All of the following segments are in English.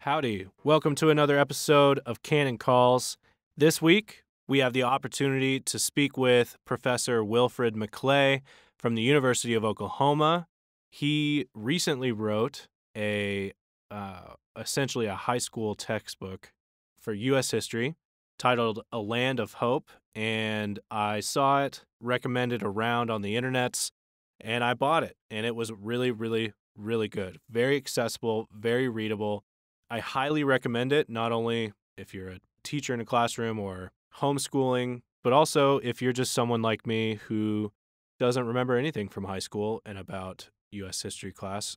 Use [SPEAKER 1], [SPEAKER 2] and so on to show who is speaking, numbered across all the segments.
[SPEAKER 1] Howdy. Welcome to another episode of Canon Calls. This week, we have the opportunity to speak with Professor Wilfred McClay from the University of Oklahoma. He recently wrote essentially a high school textbook for U.S. history titled A Land of Hope, and I saw it recommended around on the internets, and I bought it, and it was really, really, really good. Very accessible, very readable. I highly recommend it, not only if you're a teacher in a classroom or homeschooling, but also if you're just someone like me who doesn't remember anything from high school and about U.S. history class.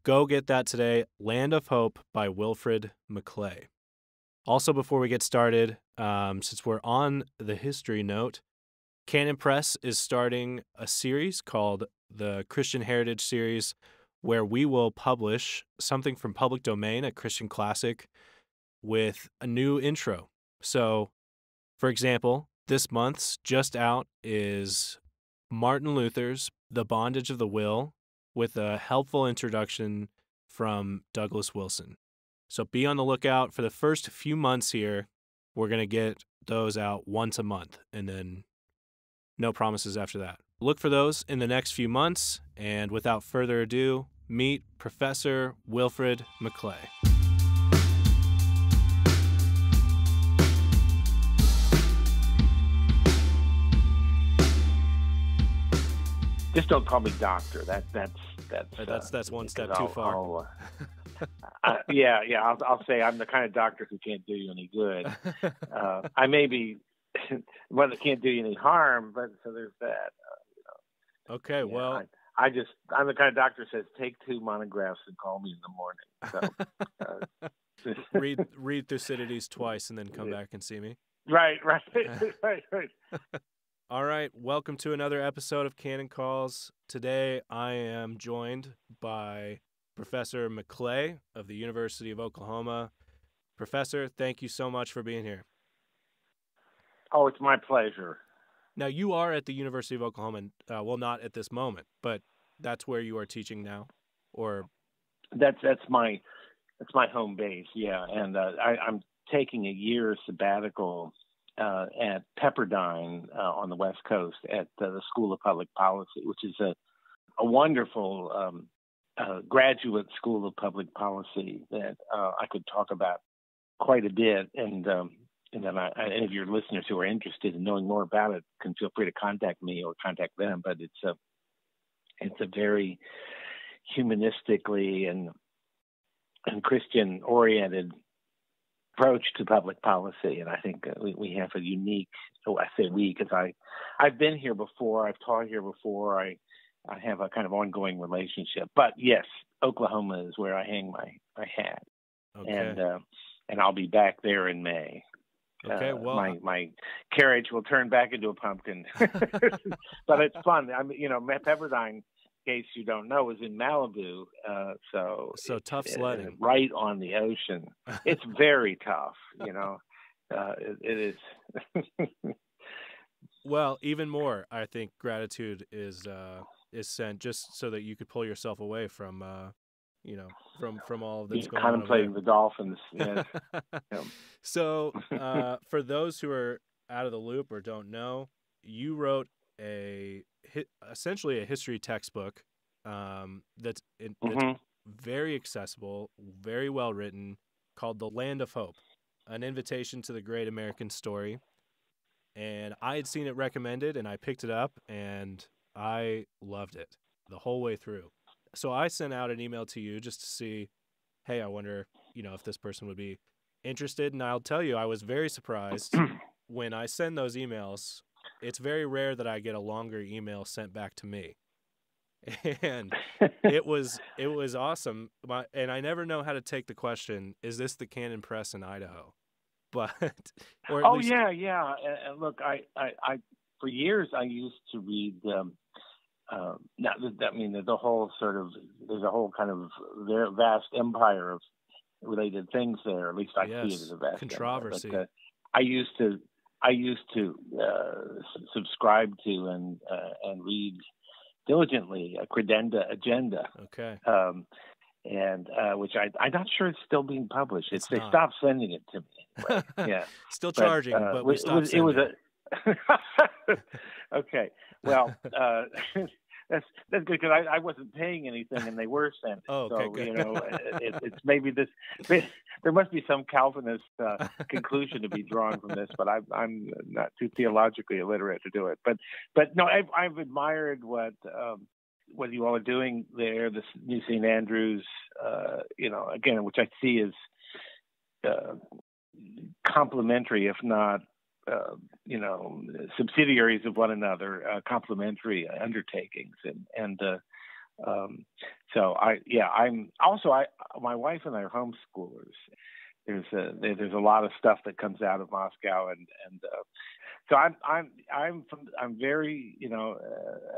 [SPEAKER 1] Go get that today, Land of Hope by Wilfred McClay. Also, before we get started, since we're on the history note, Canon Press is starting a series called the Christian Heritage Series, where we will publish something from public domain, a Christian classic, with a new intro. So, for example, this month's just out is Martin Luther's The Bondage of the Will, with a helpful introduction from Douglas Wilson. So be on the lookout for the first few months here. We're going to get those out once a month, and then no promises after that. Look for those in the next few months, and without further ado, meet Professor Wilfred McClay.
[SPEAKER 2] Just don't call me doctor. That's
[SPEAKER 1] one step too far.
[SPEAKER 2] I'll say I'm the kind of doctor who can't do you any good. I may be one that can't do you any harm, but so there's that.
[SPEAKER 1] Okay, yeah, well,
[SPEAKER 2] I'm the kind of doctor who says take 2 monographs and call me in the morning. So
[SPEAKER 1] read Thucydides twice and then come back and see me.
[SPEAKER 2] Right.
[SPEAKER 1] All right, welcome to another episode of Canon Calls. Today I am joined by Professor McClay of the University of Oklahoma. Professor, thank you so much for being here.
[SPEAKER 2] Oh, it's my pleasure.
[SPEAKER 1] Now, you are at the University of Oklahoma, well, not at this moment, but that's where you are teaching now, or?
[SPEAKER 2] That's my home base, yeah, and I'm taking a year sabbatical at Pepperdine on the West Coast at the School of Public Policy, which is a wonderful graduate school of public policy that I could talk about quite a bit, and then any of your listeners who are interested in knowing more about it can feel free to contact me or contact them. But it's a very humanistically and Christian oriented approach to public policy, and I think we have a unique. I say we because I've been here before, I've taught here before, I have a kind of ongoing relationship. But yes, Oklahoma is where I hang my hat,
[SPEAKER 1] okay.
[SPEAKER 2] And I'll be back there in May.
[SPEAKER 1] Okay, well,
[SPEAKER 2] my carriage will turn back into a pumpkin, but it's fun. Pepperdine, in case you don't know, is in Malibu, so
[SPEAKER 1] tough sledding,
[SPEAKER 2] right on the ocean. It's very tough, it is.
[SPEAKER 1] Well, even more, I think gratitude is sent just so that you could pull yourself away from from all that's going on.
[SPEAKER 2] Contemplating the dolphins. Yes.
[SPEAKER 1] So, for those who are out of the loop or don't know, you wrote essentially a history textbook that's very accessible, very well written, called The Land of Hope, an invitation to the great American story. And I had seen it recommended, and I picked it up, and I loved it the whole way through. So I sent out an email to you just to see, hey, I wonder, if this person would be interested. And I'll tell you, I was very surprised when I send those emails. It's very rare that I get a longer email sent back to me. And it was awesome. And I never know how to take the question, is this the Canon Press in Idaho? But or at least...
[SPEAKER 2] yeah. And look, I for years I used to read there's a whole kind of very vast empire of related things there. At least I see it as a vast
[SPEAKER 1] controversy.
[SPEAKER 2] But, I used to subscribe to and read diligently a credenda agenda.
[SPEAKER 1] Okay.
[SPEAKER 2] and which I'm not sure it's still being published. They
[SPEAKER 1] not.
[SPEAKER 2] stopped sending it to me anyway. Yeah,
[SPEAKER 1] Still charging, but we stopped
[SPEAKER 2] it was
[SPEAKER 1] sending.
[SPEAKER 2] Okay. Well, that's good because I wasn't paying anything and they were sending.
[SPEAKER 1] Oh, okay,
[SPEAKER 2] so
[SPEAKER 1] good.
[SPEAKER 2] it's maybe this. There must be some Calvinist conclusion to be drawn from this, but I'm not too theologically illiterate to do it. But no, I've admired what you all are doing there. This new St. Andrews, again, which I see as complementary, if not subsidiaries of one another, complementary undertakings, and so my wife and I are homeschoolers. There's a lot of stuff that comes out of Moscow, and so I'm very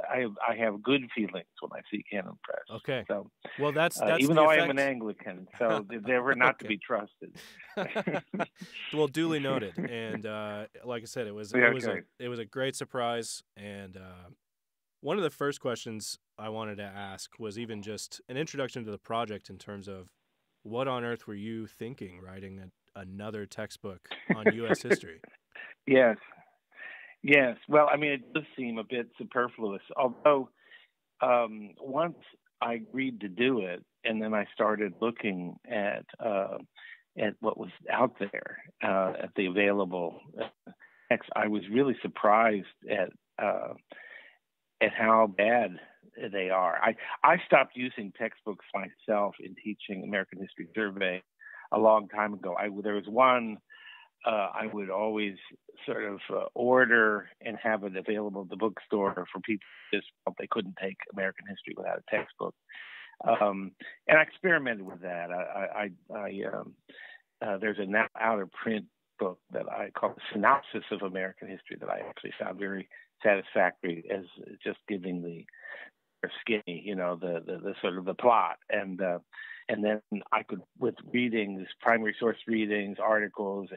[SPEAKER 2] I have good feelings when I see Canon Press.
[SPEAKER 1] Okay.
[SPEAKER 2] So
[SPEAKER 1] well, that's
[SPEAKER 2] even
[SPEAKER 1] the
[SPEAKER 2] though
[SPEAKER 1] effect.
[SPEAKER 2] I am an Anglican, so they were not to be trusted.
[SPEAKER 1] Well, duly noted. And like I said, it was a great surprise. And one of the first questions I wanted to ask was even just an introduction to the project in terms of what on earth were you thinking writing another textbook on U.S. history?
[SPEAKER 2] Yes. Well, I mean, it does seem a bit superfluous, although once I agreed to do it, and then I started looking at what was out there, at the available text, I was really surprised at how bad they are. I stopped using textbooks myself in teaching American History Survey a long time ago. There was one I would always sort of order and have it available at the bookstore for people who just felt they couldn't take American history without a textbook. And I experimented with that. There's a now out of print book that I call the Synopsis of American History that I actually found very satisfactory as just giving the skinny, the sort of the plot, and then I could, with readings, primary source readings, articles,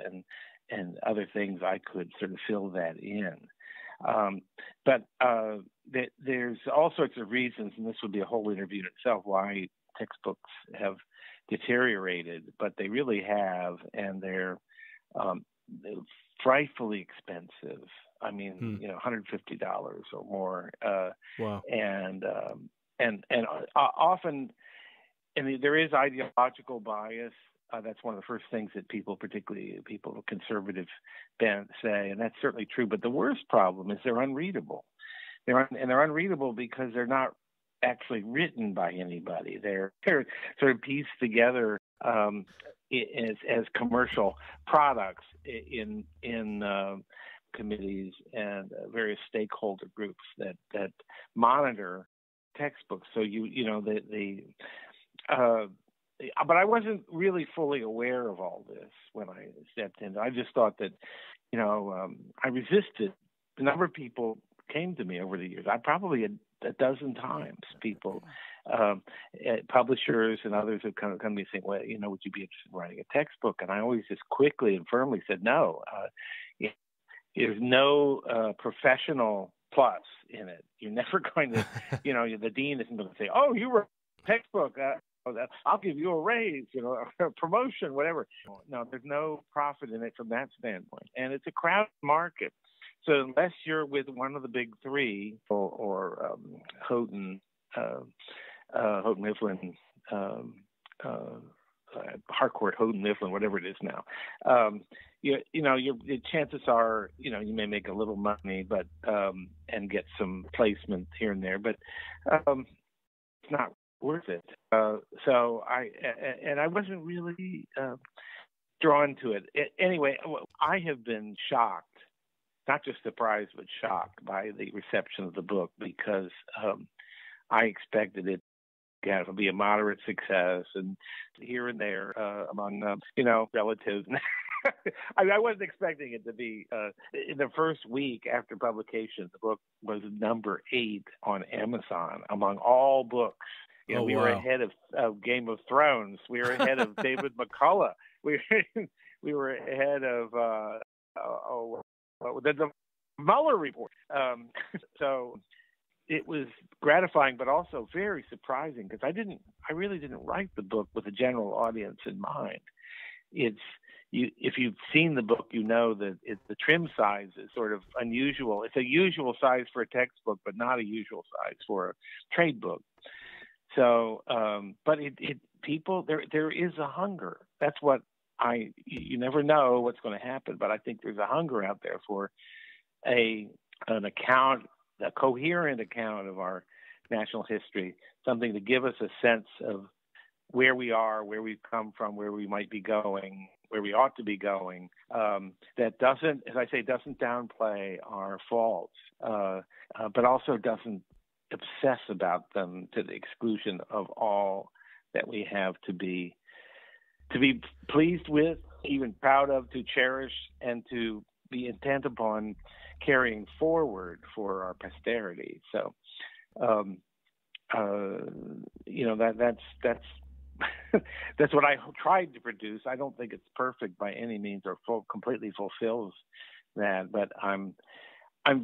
[SPEAKER 2] and other things, I could sort of fill that in. But there's all sorts of reasons, and this would be a whole interview in itself, why textbooks have deteriorated, but they really have, and they're frightfully expensive. I mean, $150 or more.
[SPEAKER 1] Wow.
[SPEAKER 2] And often, I mean, there is ideological bias. That's one of the first things that particularly people of conservative bent, say, and that's certainly true. But the worst problem is they're unreadable. They're unreadable because they're not actually written by anybody. They're sort of pieced together as commercial products in committees and various stakeholder groups that monitor textbooks. So but I wasn't really fully aware of all this when I stepped in. I just thought that, I resisted. A number of people came to me over the years. I probably had a dozen times people, publishers and others have come to me saying, well, would you be interested in writing a textbook? And I always just quickly and firmly said, no. There's no professional plus in it. You're never going to, the dean isn't going to say, oh, you wrote a textbook. I'll give you a raise, a promotion, whatever. No, there's no profit in it from that standpoint. And it's a crowded market. So unless you're with one of the big three or Houghton Mifflin, Harcourt, Houghton Mifflin, whatever it is now, your chances are, you may make a little money, but and get some placement here and there, but it's not worth it. So I wasn't really drawn to it. Anyway, I have been shocked, not just surprised, but shocked by the reception of the book, because I expected it to be a moderate success, and here and there among relatives. I wasn't expecting it to be. In the first week after publication, the book was number 8 on Amazon among all books. We were ahead of Game of Thrones. We were ahead of David McCullough. We were ahead of the Mueller report. So gratifying, but also very surprising, because I really didn't write the book with a general audience in mind. If you've seen the book, you know that the trim size is sort of unusual. It's a usual size for a textbook, but not a usual size for a trade book. So, but there is a hunger. That's what you never know what's going to happen, but I think there's a hunger out there for an account, a coherent account of our national history, something to give us a sense of where we are, where we've come from, where we might be going, where we ought to be going, that doesn't, as I say, doesn't downplay our faults, but also doesn't obsess about them to the exclusion of all that we have to be pleased with, even proud of, to cherish, and to be intent upon carrying forward for our posterity. So, that's that's what I tried to produce. I don't think it's perfect by any means or completely fulfills that, but I'm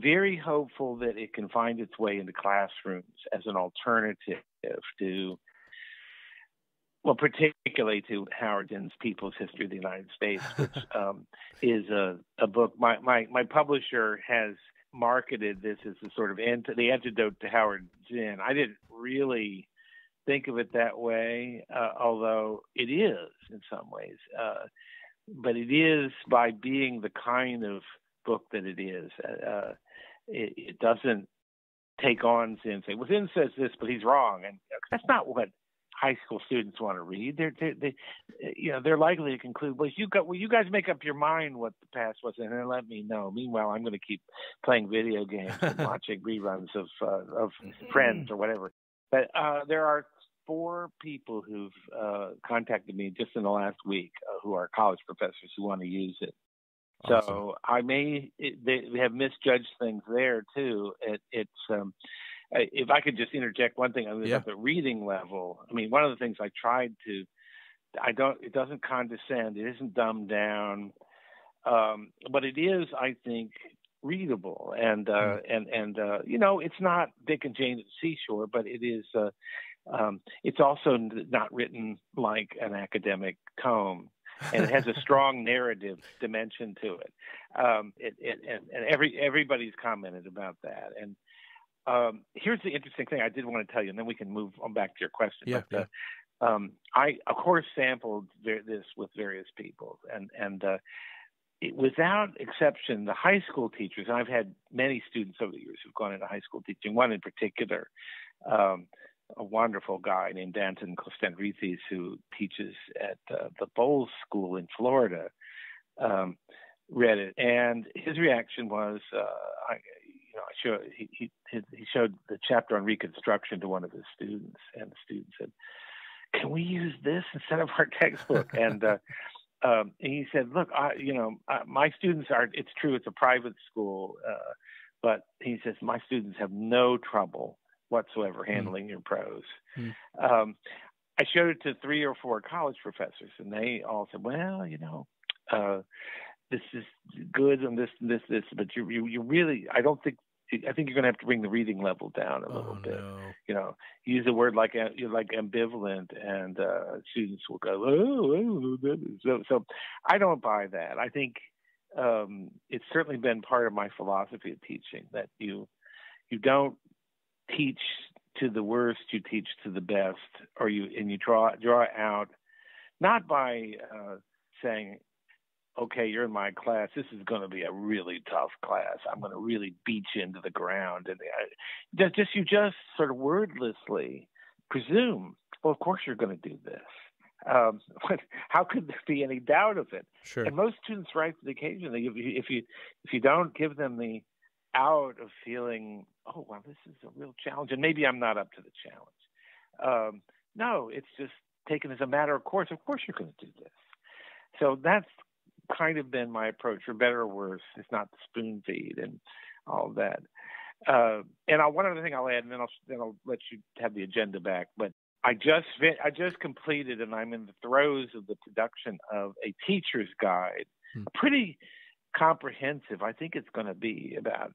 [SPEAKER 2] very hopeful that it can find its way into classrooms as an alternative to, well, particularly to Howard Zinn's People's History of the United States, which is a book. My publisher has marketed this as a sort of the antidote to Howard Zinn. I didn't really think of it that way, although it is in some ways. But it is, by being the kind of book that it is. It doesn't take on Zinn and say, well, Zinn says this, but he's wrong. And that's not what high school students want to read. They're likely to conclude, well, you guys make up your mind what the past was, and then let me know. Meanwhile, I'm going to keep playing video games and watching reruns of Friends or whatever. But there are 4 people who've contacted me just in the last week who are college professors who want to use it. Awesome. So they have misjudged things there too. It's if I could just interject one thing about the reading level. I mean, one of the things I tried to, it doesn't condescend. It isn't dumbed down, but it is, I think, readable. And it's not Dick and Jane at the seashore, but it is. It's also not written like an academic tome. And it has a strong narrative dimension to it. And everybody's commented about that. And here's the interesting thing I did want to tell you, and then we can move on back to your question.
[SPEAKER 1] Yeah.
[SPEAKER 2] I, of course, sampled this with various people, and without exception, the high school teachers, and I've had many students over the years who've gone into high school teaching, one in particular, a wonderful guy named Danton Costanrices, who teaches at the Bowles School in Florida, read it, and his reaction was, he showed the chapter on Reconstruction to one of his students, and the student said, "Can we use this instead of our textbook?" And he said, "Look, my students are. It's true, it's a private school, but he says my students have no trouble whatsoever handling your prose." I showed it to 3 or 4 college professors, and they all said, "Well, this is good and this, but you really, I think you're going to have to bring the reading level down a little bit. No. Use a word like ambivalent, and students will go, oh." So I don't buy that. I think it's certainly been part of my philosophy of teaching that you don't teach to the worst, you teach to the best, or you draw out, not by saying, "Okay, you're in my class. This is going to be a really tough class. I'm going to really beat you into the ground." And you just sort of wordlessly presume, well, of course you're going to do this. How could there be any doubt of it?
[SPEAKER 1] Sure.
[SPEAKER 2] And most students rise to the occasion. If you don't give them the out of feeling, oh, well, this is a real challenge, and maybe I'm not up to the challenge. No, it's just taken as a matter of course. Of course you're going to do this. So that's kind of been my approach, for better or worse. It's not spoon feed and all of that. And one other thing I'll add, and then I'll let you have the agenda back. But I just completed, and I'm in the throes of the production of a teacher's guide, pretty comprehensive. I think it's going to be about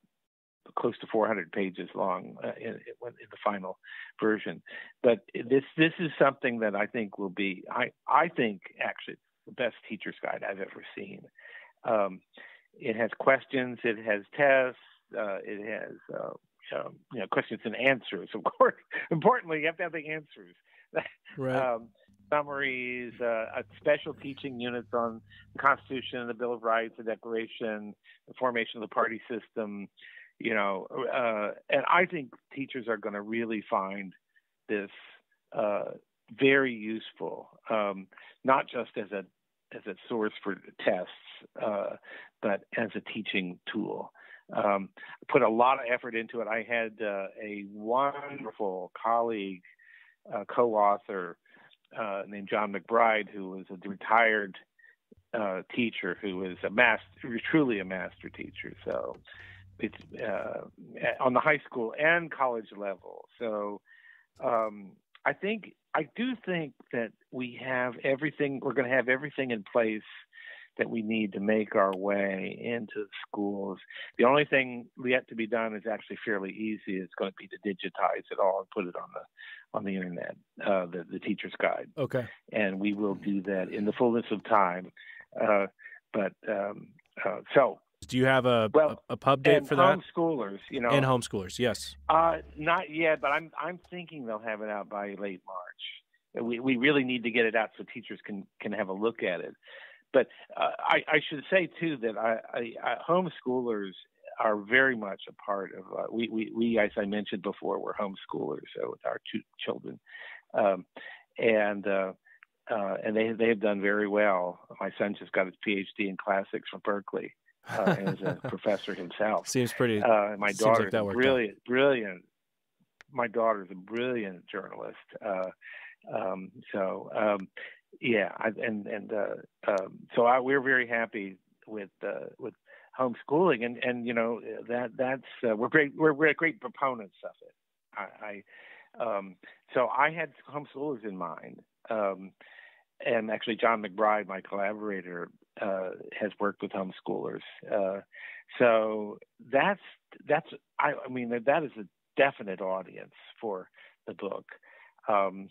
[SPEAKER 2] close to 400 pages long in the final version. But this is something that I think will be, I think actually the best teacher's guide I've ever seen. It has questions, it has tests, it has questions and answers. Of course, importantly, you have to have the answers.
[SPEAKER 1] Right.
[SPEAKER 2] Summaries, special teaching units on the Constitution, the Bill of Rights, the Declaration, the formation of the party system, and I think teachers are going to really find this very useful, not just as a source for tests, but as a teaching tool. Put a lot of effort into it. I had a wonderful colleague, co-author, named John McBride, who was a retired teacher, who was truly a master teacher. So it's on the high school and college level. So I do think that we have everything. We're going to have everything in place that we need to make our way into schools. The only thing yet to be done is actually fairly easy. It's going to be to digitize it all and put it on the internet, the teacher's guide.
[SPEAKER 1] Okay.
[SPEAKER 2] And we will do that in the fullness of time. So.
[SPEAKER 1] Do you have a pub date for that?
[SPEAKER 2] Homeschoolers,
[SPEAKER 1] And homeschoolers, yes.
[SPEAKER 2] Not yet, but I'm thinking they'll have it out by late March. We really need to get it out so teachers can have a look at it. But I should say too that homeschoolers are very much a part of. We as I mentioned before, we're homeschoolers with our two children, and they have done very well. My son just got his PhD in classics from Berkeley. As a professor himself.
[SPEAKER 1] Seems pretty.
[SPEAKER 2] My daughter is brilliant. My daughter is a brilliant journalist. We're very happy with homeschooling, and we're great proponents of it. So I had homeschoolers in mind. And actually, John McBride, my collaborator, has worked with homeschoolers. So that is a definite audience for the book. And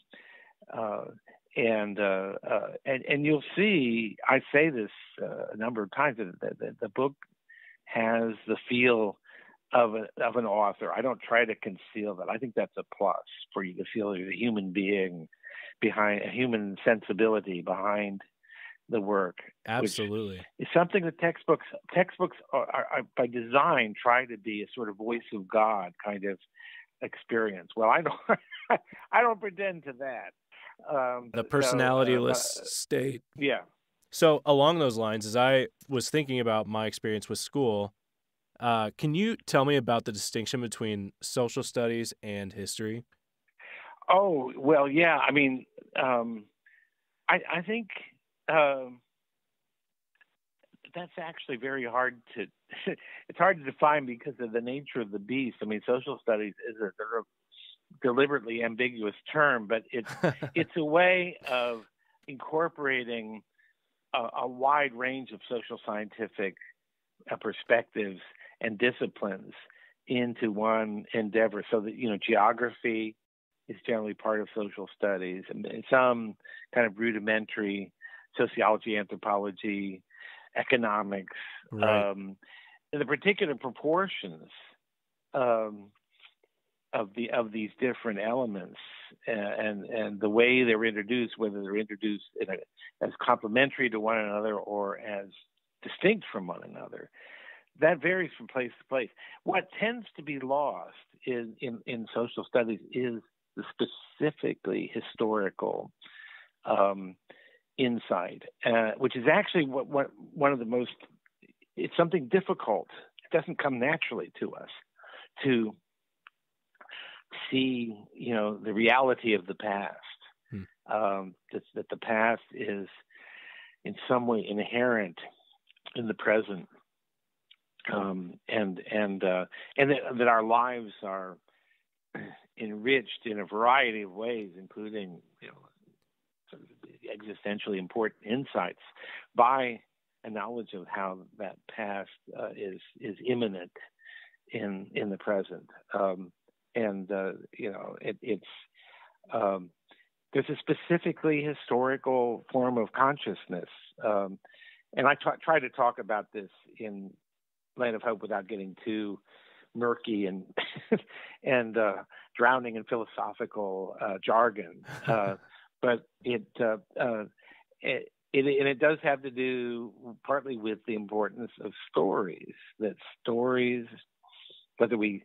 [SPEAKER 2] you'll see, I say this a number of times, that the book has the feel of an author. I don't try to conceal that. I think that's a plus for you to feel there's a human being behind, a human sensibility behind the work.
[SPEAKER 1] Absolutely.
[SPEAKER 2] It's something that textbooks are by design try to be a sort of voice of God kind of experience. Well, I don't pretend to that.
[SPEAKER 1] The personalityless state.
[SPEAKER 2] Yeah.
[SPEAKER 1] So along those lines, as I was thinking about my experience with school, can you tell me about the distinction between social studies and history?
[SPEAKER 2] Oh, well, yeah. I mean, I think that's actually very hard to it's hard to define because of the nature of the beast. I mean, social studies is a sort of deliberately ambiguous term, but it's a way of incorporating a wide range of social scientific perspectives and disciplines into one endeavor. So that, geography is generally part of social studies, and some kind of rudimentary sociology, anthropology, economics,
[SPEAKER 1] right.
[SPEAKER 2] The particular proportions of these different elements and the way they're introduced, whether they're introduced as complementary to one another or as distinct from one another, that varies from place to place. What tends to be lost in social studies is the specifically historical insight, which is actually what one of the most. It's something difficult. It doesn't come naturally to us to see, the reality of the past. That the past is in some way inherent in the present, and that our lives are enriched in a variety of ways, including sort of existentially important insights by a knowledge of how that past is imminent in the present. There's a specifically historical form of consciousness, and I try to talk about this in Land of Hope without getting too murky and and drowning in philosophical jargon. But it does have to do partly with the importance of stories. That stories, whether we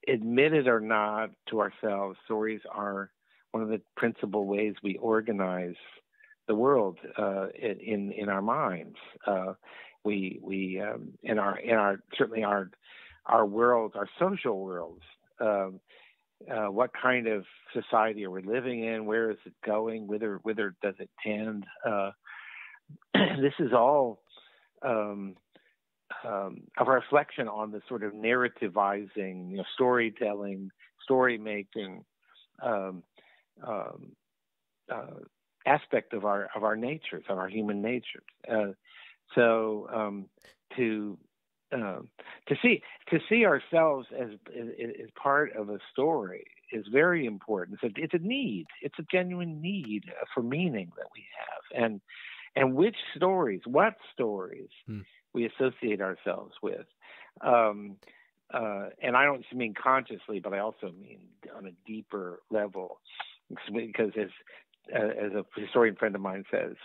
[SPEAKER 2] admit it or not to ourselves, stories are one of the principal ways we organize the world in our minds. Certainly our worlds, our social worlds. What kind of society are we living in? Where is it going? Whither does it tend? This is all a reflection on the sort of narrativizing, storytelling, story making aspect of our natures, of our human natures. To see ourselves as part of a story is very important. It's a need. It's a genuine need for meaning that we have, and which stories, what stories we associate ourselves with. And I don't mean consciously, but I also mean on a deeper level, because as a historian friend of mine says,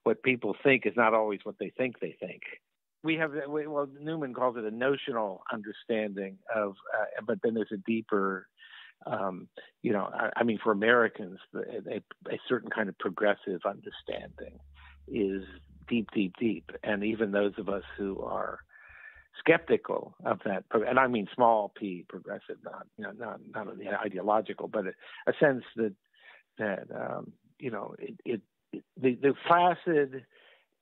[SPEAKER 2] what people think is not always what they think they think. We have, Newman calls it a notional understanding of, but then there's a deeper, for Americans, a certain kind of progressive understanding is deep, deep, deep. And even those of us who are skeptical of that, and I mean small p progressive, not ideological, but a sense that the placid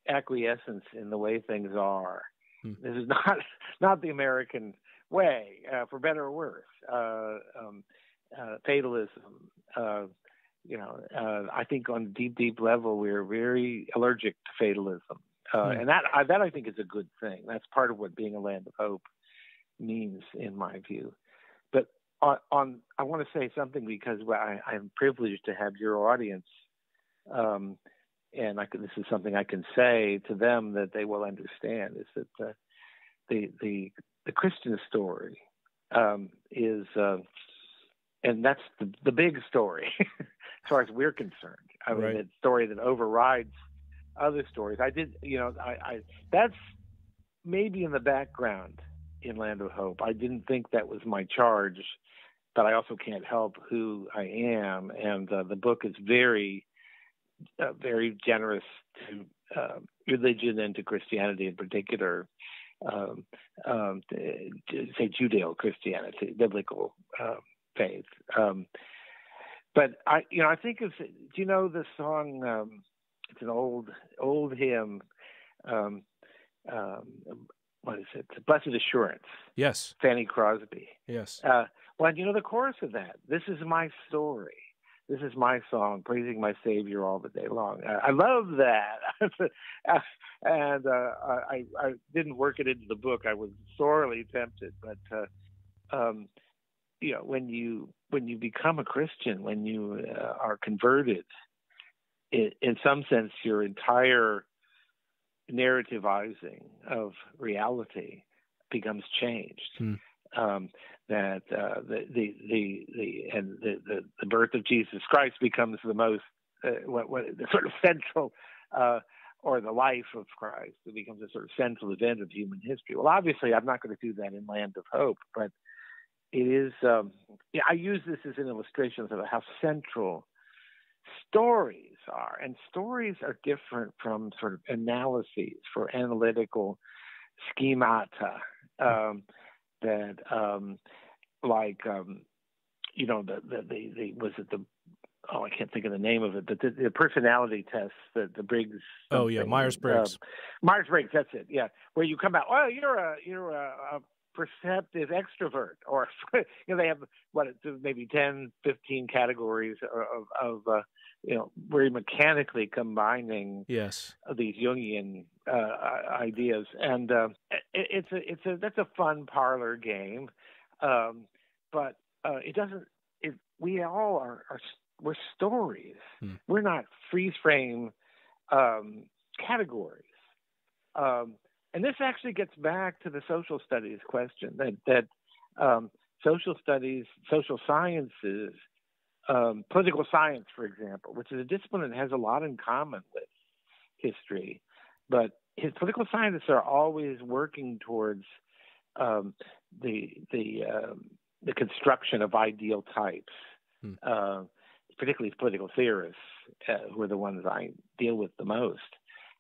[SPEAKER 2] acquiescence in the way things are. This is not the American way, for better or worse. Fatalism. I think on a deep, deep level, we're very allergic to fatalism. And that I think is a good thing. That's part of what being a land of hope means, in my view. But I want to say something, because I'm privileged to have your audience, and this is something I can say to them that they will understand, is that the Christian story is, and that's the big story as far as we're concerned. I mean, the story that overrides other stories. That's maybe in the background in Land of Hope. I didn't think that was my charge, but I also can't help who I am. And the book is very, very generous to religion and to Christianity in particular, say Judeo-Christianity, biblical faith. But I think of, do you know the song? It's an old hymn. What is it? Blessed Assurance.
[SPEAKER 1] Yes.
[SPEAKER 2] Fanny Crosby.
[SPEAKER 1] Yes.
[SPEAKER 2] The chorus of that. This is my story. This is my song, praising my Savior all the day long. I love that. And I didn't work it into the book. I was sorely tempted, but when you become a Christian, when you are converted, in some sense, your entire narrativizing of reality becomes changed. That the birth of Jesus Christ becomes the most the sort of central, or the life of Christ, it becomes a sort of central event of human history. Well, obviously, I'm not going to do that in Land of Hope, but it is. I use this as an illustration of how central stories are, and stories are different from sort of analyses for analytical schemata. I can't think of the name of it, but the personality tests, the Briggs.
[SPEAKER 1] Oh yeah, Myers-Briggs.
[SPEAKER 2] Myers-Briggs, that's it. Yeah, where you come out. Well, you're a perceptive extrovert, or they have maybe 10, 15 categories of very mechanically combining
[SPEAKER 1] Yes.
[SPEAKER 2] these Jungian ideas, and that's a fun parlor game, but it doesn't. We all we're stories. We're not freeze frame categories. And this actually gets back to the social studies question that social studies, social sciences, political science, for example, which is a discipline that has a lot in common with history, but political scientists are always working towards the construction of ideal types, particularly political theorists, who are the ones I deal with the most.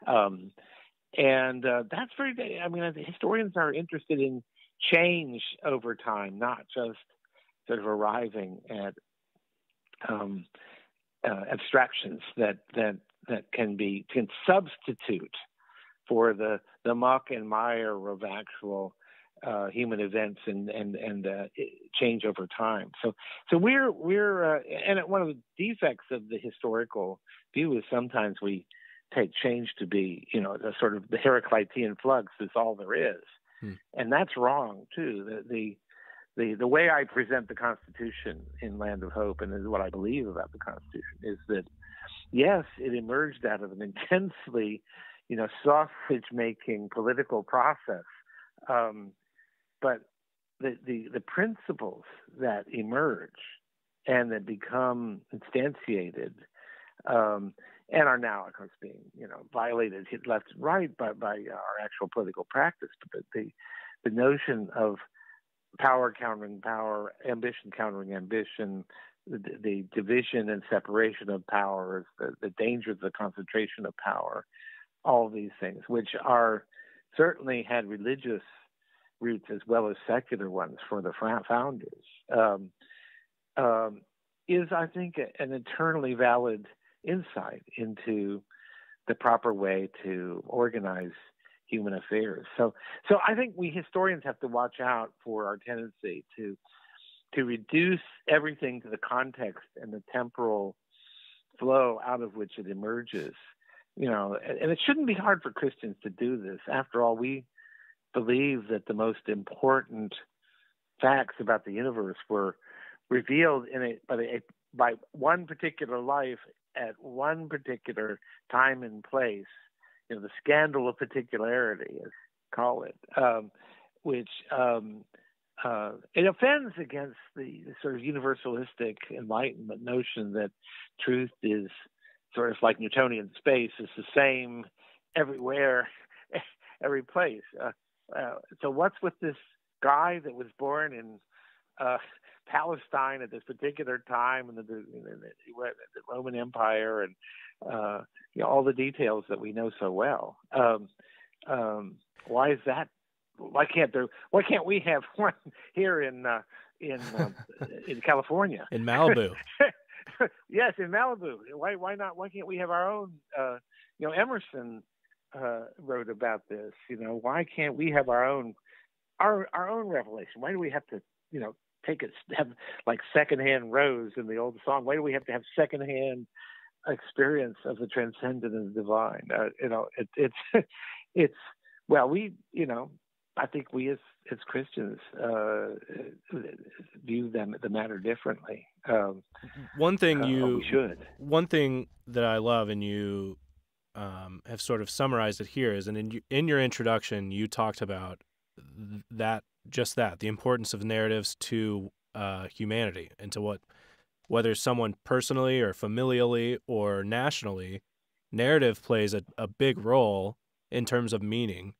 [SPEAKER 2] And that's very, historians are interested in change over time, not just sort of arriving at abstractions that can substitute for the muck and mire of actual human events and change over time. So we're and one of the defects of the historical view is sometimes we take change to be, the sort of the Heraclitean flux is all there is, and that's wrong too. The way I present the Constitution in Land of Hope, and is what I believe about the Constitution, is that yes, it emerged out of an intensely, sausage-making political process, but the principles that emerge and that become instantiated and are now, of course, being violated left and right by our actual political practice. But the notion of power countering power, ambition countering ambition, the division and separation of powers, the dangers of the concentration of power, all of these things, which are certainly had religious roots as well as secular ones for the founders, is, I think, an eternally valid insight into the proper way to organize human affairs. So I think we historians have to watch out for our tendency to reduce everything to the context and the temporal flow out of which it emerges. And it shouldn't be hard for Christians to do this. After all, we believe that the most important facts about the universe were revealed by one particular life at one particular time and place, the scandal of particularity, as call it, which it offends against the sort of universalistic Enlightenment notion that truth is sort of like Newtonian space, is the same everywhere, every place. So what's with this guy that was born in Palestine at this particular time in the Roman Empire, and all the details that we know so well? Why is that? Why can't we have one here in California?
[SPEAKER 1] In Malibu.
[SPEAKER 2] Yes, in Malibu. Why not? Why can't we have our own? Emerson wrote about this. Why can't we have our own revelation? Why do we have to have like secondhand rose in the old song? Why do we have to have secondhand experience of the transcendent and the divine? I think we as Christians view the matter differently.
[SPEAKER 1] One thing
[SPEAKER 2] we should.
[SPEAKER 1] One thing that I love, and you have sort of summarized it here, is, and in your introduction, you talked about the importance of narratives to humanity, and to whether someone personally or familially or nationally, narrative plays a big role in terms of meaning.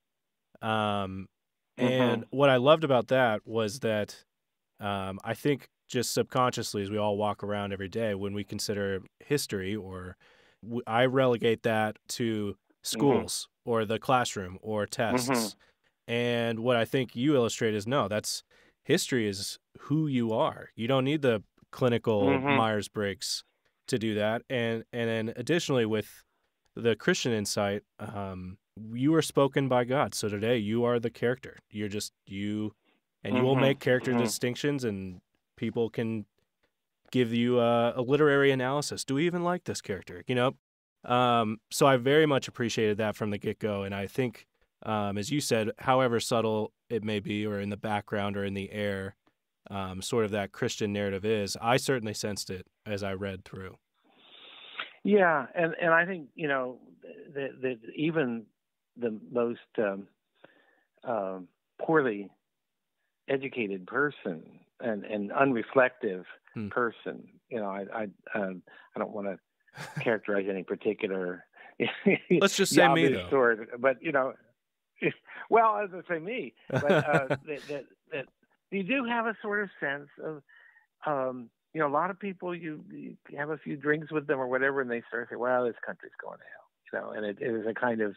[SPEAKER 1] And what I loved about that was that I think just subconsciously, as we all walk around every day, when we consider history, or I relegate that to schools or the classroom or tests. And what I think you illustrate is, no, history is who you are. You don't need the clinical Myers-Briggs to do that. And then additionally, with the Christian insight, you are spoken by God. So today you are the character. You're just you and you will make character distinctions, and people can give you a literary analysis. Do we even like this character? So I very much appreciated that from the get-go, and I think, as you said, however subtle it may be, or in the background or in the air, sort of that Christian narrative is, I certainly sensed it as I read through.
[SPEAKER 2] Yeah, and I think, that even the most poorly educated person and unreflective person, I don't want to characterize any particular
[SPEAKER 1] let's just say me, though.
[SPEAKER 2] Sort, but well, as I say me, but that you do have a sort of sense of a lot of people, you have a few drinks with them or whatever, and they start to say, well, this country's going to hell, and it is a kind of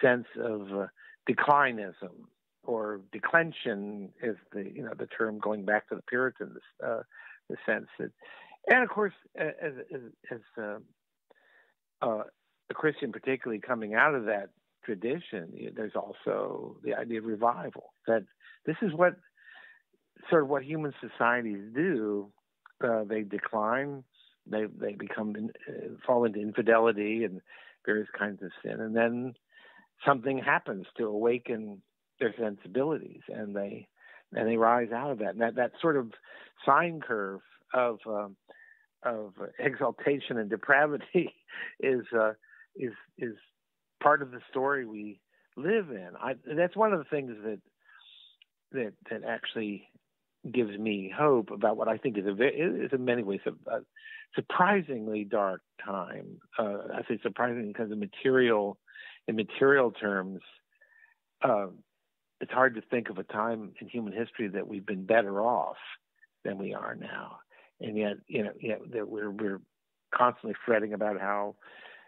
[SPEAKER 2] sense of declinism, or declension is the term, going back to the Puritans, the sense that, and of course, as a Christian, particularly coming out of that tradition, there's also the idea of revival, that this is what human societies do. They decline, they fall into infidelity and various kinds of sin, and then something happens to awaken their sensibilities, and they rise out of that. And that sort of sine curve of exaltation and depravity is part of the story we live in. That's one of the things that actually gives me hope about what I think is in many ways a surprisingly dark time. I say surprising because in material terms, it's hard to think of a time in human history that we've been better off than we are now, and yet that we're constantly fretting about how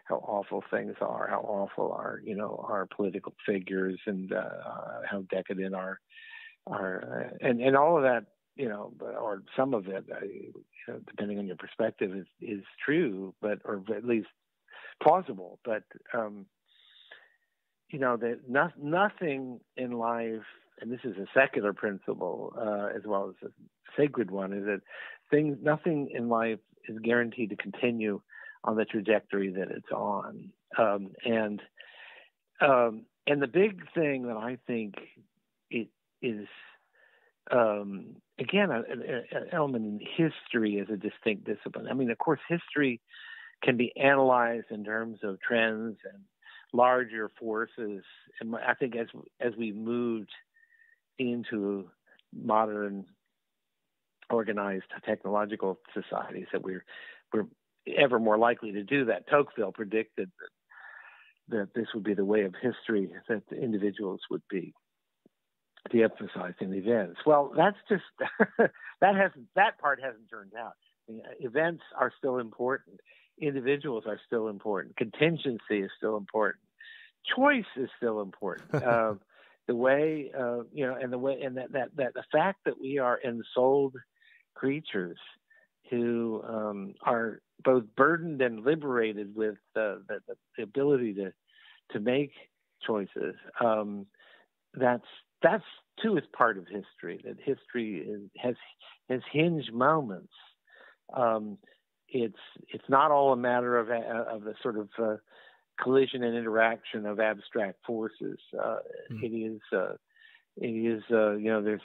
[SPEAKER 2] awful things are, how awful our political figures, and how decadent our and all of that, or some of it, depending on your perspective, is true, or at least plausible. But that nothing in life, and this is a secular principle as well as a sacred one, is that nothing in life is guaranteed to continue on the trajectory that it's on. And the big thing that I think it is, again, an element in history as a distinct discipline. I mean, of course, history can be analyzed in terms of trends and larger forces. And I think as we moved into modern organized technological societies, that we're ever more likely to do that. Tocqueville predicted that this would be the way of history, that the individuals would be de-emphasized in events. Well, that's just that part hasn't turned out. Events are still important. Individuals are still important. Contingency is still important. Choice is still important. The way, and that the fact that we are ensouled creatures who are both burdened and liberated with the ability to make choices. That's too is part of history. That history has hinged moments. It's not all a matter of a sort of collision and interaction of abstract forces. It is there's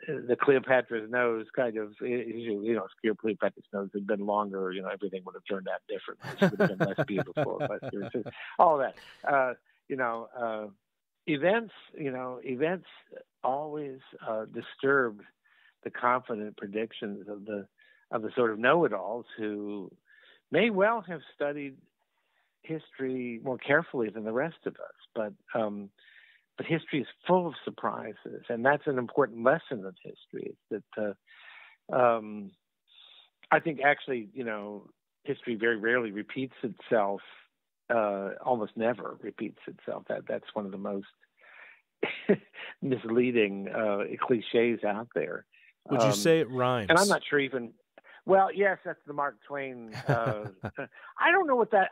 [SPEAKER 2] the Cleopatra's nose kind of, Cleopatra's nose had been longer, everything would have turned out differently. She would have been less beautiful, all that. Events always disturb the confident predictions of the sort of know-it-alls who may well have studied history more carefully than the rest of us, but history is full of surprises, and that's an important lesson of history. Is that I think actually, history very rarely repeats itself. Almost never repeats itself. That's one of the most misleading cliches out there.
[SPEAKER 1] Would you say it rhymes?
[SPEAKER 2] And I'm not sure even. Well, yes, that's the Mark Twain. I don't know what that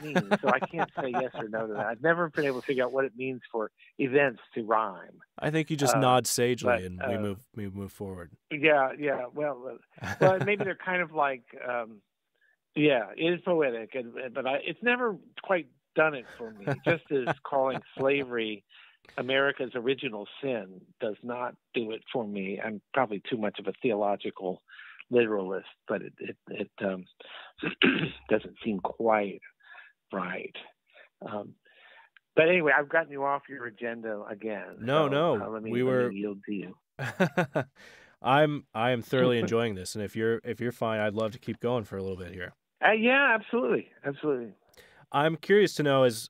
[SPEAKER 2] means, so I can't say yes or no to that. I've never been able to figure out what it means for events to rhyme.
[SPEAKER 1] I think you just nod sagely
[SPEAKER 2] But
[SPEAKER 1] and we move forward.
[SPEAKER 2] yeah. Well, maybe they're kind of like, yeah, it is poetic, but it's never quite done it for me. Just as calling slavery America's original sin does not do it for me. I'm probably too much of a theological literalist, but it doesn't seem quite right. But anyway, I've gotten you off your agenda again.
[SPEAKER 1] No,
[SPEAKER 2] let me yield to you.
[SPEAKER 1] I am thoroughly enjoying this, and if you're fine, I'd love to keep going for a little bit here.
[SPEAKER 2] Yeah, absolutely.
[SPEAKER 1] I'm curious to know, as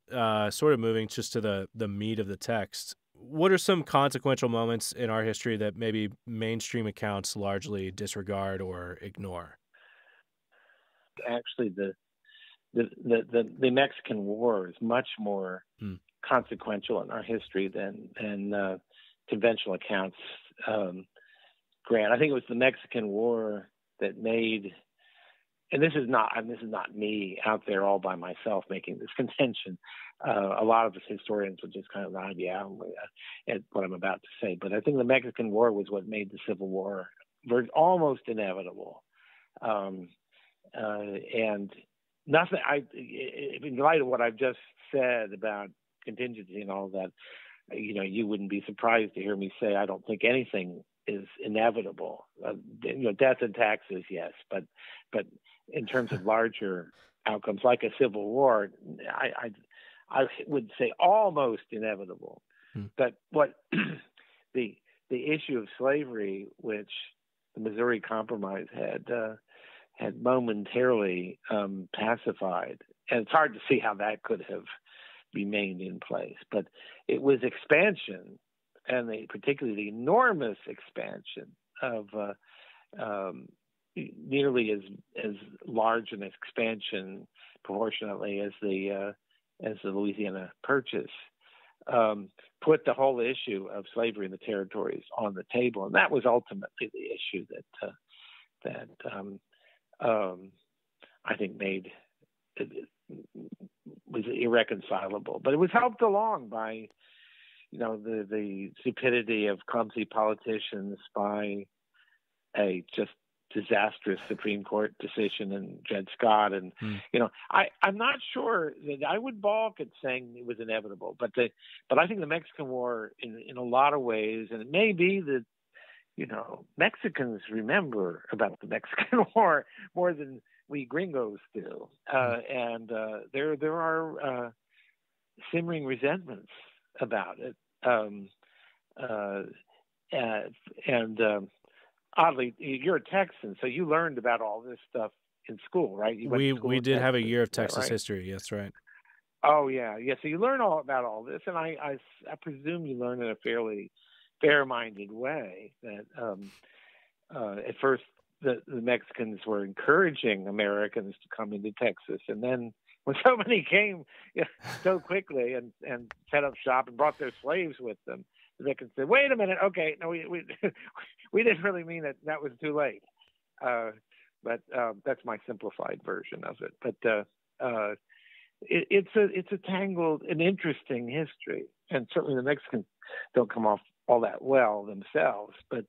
[SPEAKER 1] sort of moving just to the meat of the text, what are some consequential moments in our history that maybe mainstream accounts largely disregard or ignore?
[SPEAKER 2] Actually, the Mexican War is much more consequential in our history than conventional accounts grant. I think it was the Mexican War that made. And this is not me out there all by myself making this contention. A lot of us historians would just kind of nod at what I'm about to say. But I think the Mexican War was what made the Civil War almost inevitable. And nothing. In light of what I've just said about contingency and all that, you wouldn't be surprised to hear me say I don't think anything is inevitable. Death and taxes, yes, but in terms of larger outcomes like a civil war, I would say almost inevitable. But what the issue of slavery, which the Missouri Compromise had momentarily pacified, and it's hard to see how that could have remained in place, but it was expansion, and particularly the enormous expansion of nearly as large an expansion proportionately as the Louisiana Purchase, put the whole issue of slavery in the territories on the table, and that was ultimately the issue that I think was irreconcilable. But it was helped along by the stupidity of clumsy politicians, by a just disastrous Supreme Court decision in Dred Scott, and I'm not sure that I would balk at saying it was inevitable, but I think the Mexican War, in a lot of ways, and it may be that Mexicans remember about the Mexican War more than we gringos do, and there are simmering resentments about it, and oddly, you're a Texan, so you learned about all this stuff in school, right?
[SPEAKER 1] We did have a year of Texas history. That's right.
[SPEAKER 2] Oh yeah. So you learn all about all this, and I presume you learn in a fairly fair-minded way. That at first the Mexicans were encouraging Americans to come into Texas, and then when so many came so quickly and set up shop and brought their slaves with them, the Mexicans said, "Wait a minute, okay, no, we didn't really mean it. That was too late." But that's my simplified version of it. But it's a tangled and interesting history, and certainly the Mexicans don't come off all that well themselves. But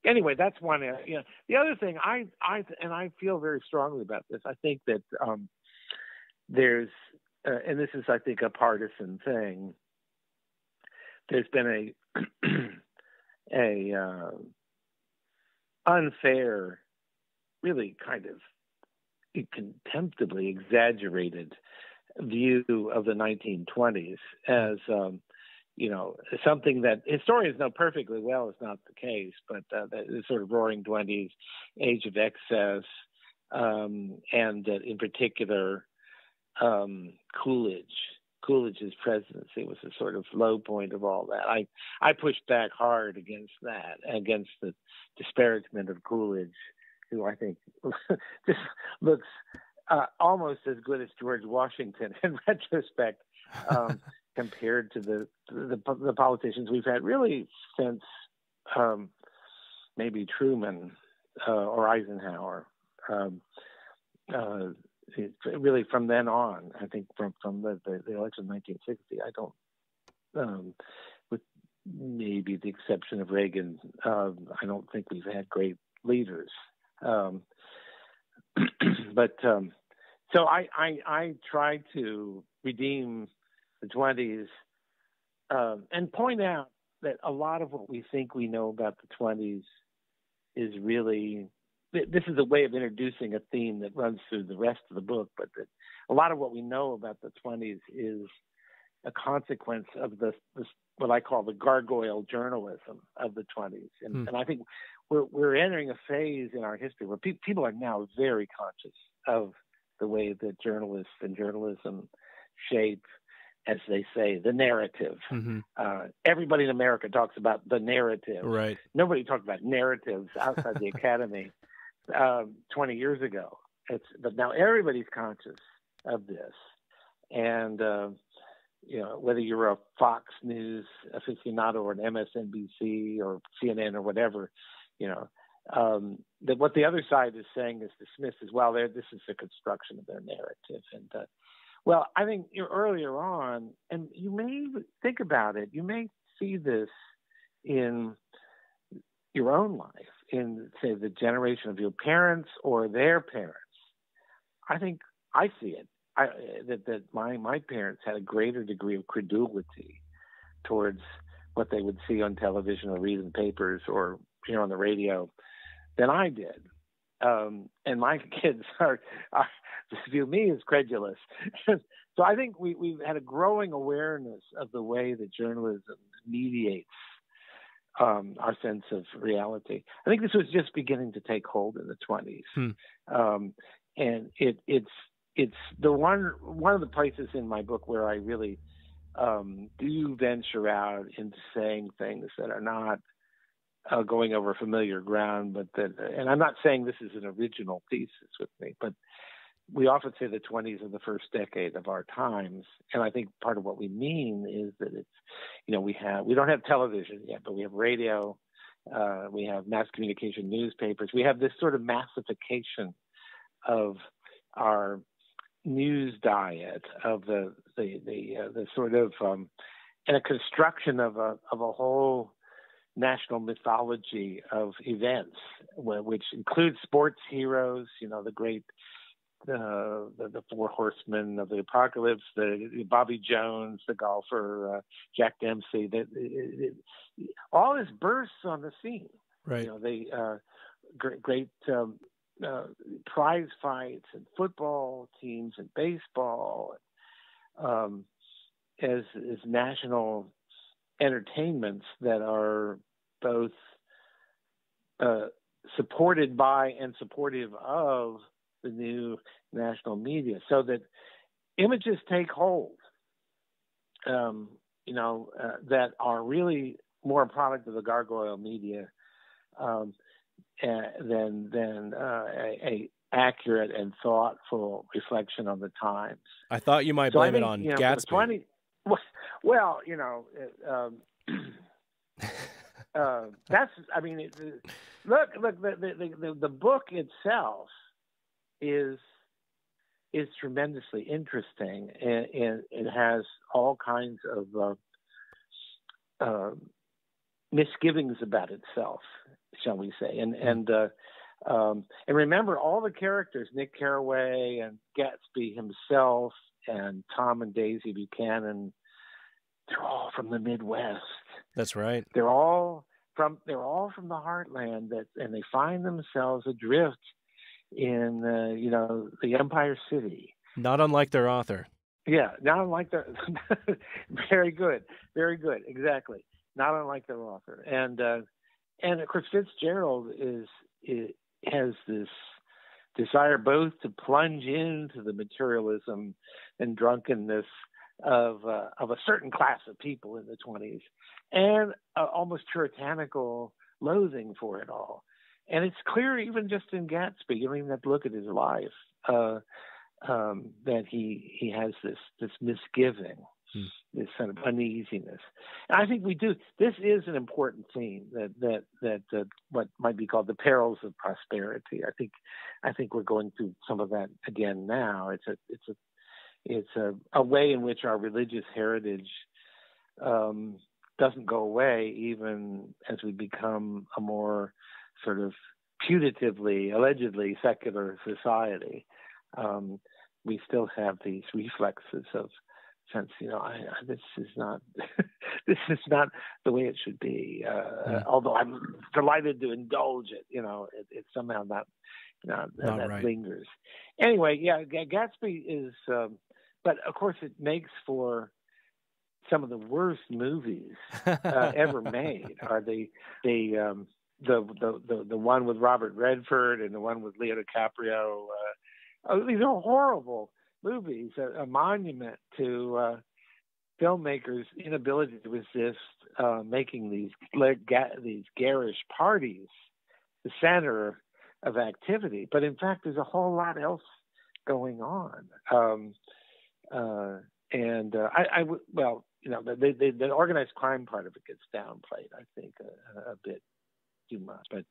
[SPEAKER 2] anyway, that's one. The other thing, I feel very strongly about this. I think that there's, and this is, I think, a partisan thing. There's been a unfair, really kind of contemptibly exaggerated view of the 1920s as something that historians know perfectly well is not the case, but the sort of Roaring '20s, age of excess, and in particular Coolidge's presidency was a sort of low point of all that. I pushed back hard against that, against the disparagement of Coolidge, who I think just looks almost as good as George Washington in retrospect, compared to the politicians we've had really since maybe Truman. or Eisenhower. It's really from then on, I think from the election of 1960, I don't, with maybe the exception of Reagan, I don't think we've had great leaders. But so I try to redeem the 20s and point out that a lot of what we think we know about the 20s is really, this is a way of introducing a theme that runs through the rest of the book, but that a lot of what we know about the 20s is a consequence of this what I call the gargoyle journalism of the 20s. And I think we're entering a phase in our history where people are now very conscious of the way that journalists and journalism shape, as they say, the narrative. Everybody in America talks about the narrative.
[SPEAKER 1] Right.
[SPEAKER 2] Nobody talked about narratives outside the academy 20 years ago. But now everybody's conscious of this. And, whether you're a Fox News aficionado or an MSNBC or CNN or whatever, that what the other side is saying is dismissed as well. This is the construction of their narrative. And, well, I think earlier on, and you may think about it, you may see this in your own life, in, say, the generation of your parents or their parents. I think I see it. That my parents had a greater degree of credulity towards what they would see on television or read in papers or hear on the radio than I did. And my kids view me as credulous. So I think we've had a growing awareness of the way that journalism mediates our sense of reality. I think this was just beginning to take hold in the 20s. And it's the one of the places in my book where I really do venture out into saying things that are not going over familiar ground, but and I'm not saying this is an original thesis with me, but we often say the 20s are the first decade of our times, and I think part of what we mean is that it's, we don't have television yet, but we have radio, we have mass communication newspapers, we have this sort of massification of our news diet, of the sort of and a construction of a whole national mythology of events, which includes sports heroes, the great the four horsemen of the apocalypse, the Bobby Jones, the golfer, Jack Dempsey. All this bursts on the scene.
[SPEAKER 1] Right.
[SPEAKER 2] Great prize fights and football teams and baseball, as national entertainments that are both supported by and supportive of the new national media, so that images take hold, that are really more a product of the gargoyle media than a accurate and thoughtful reflection on the times.
[SPEAKER 1] I thought you might blame it on Gatsby.
[SPEAKER 2] That's. I mean, look. The book itself is tremendously interesting, and it has all kinds of misgivings about itself, shall we say? And remember, all the characters, Nick Carraway and Gatsby himself, and Tom and Daisy Buchanan, they're all from the Midwest.
[SPEAKER 1] That's right.
[SPEAKER 2] They're all from the heartland, and they find themselves adrift in the Empire City.
[SPEAKER 1] Not unlike their author.
[SPEAKER 2] Yeah, not unlike their. Very good, exactly. Not unlike their author, and of course Fitzgerald has this desire both to plunge into the materialism and drunkenness of a certain class of people in the 20s, and almost puritanical loathing for it all. And it's clear even just in Gatsby, you don't even have to look at his life, that he has this misgiving. this sort of uneasiness. And I think we do. This is an important theme that what might be called the perils of prosperity. I think we're going through some of that again now. It's a way in which our religious heritage doesn't go away, even as we become a more sort of putatively, allegedly secular society. We still have these reflexes of sense, this is not this is not the way it should be. Although I'm delighted to indulge it, it's somehow not that
[SPEAKER 1] right.
[SPEAKER 2] lingers. Anyway, yeah, Gatsby is, but of course it makes for some of the worst movies ever made. Are the one with Robert Redford and the one with Leo DiCaprio? These are horrible movies, a monument to filmmakers' inability to resist making these garish parties the center of activity. But in fact, there's a whole lot else going on. The organized crime part of it gets downplayed, I think, a bit too much. But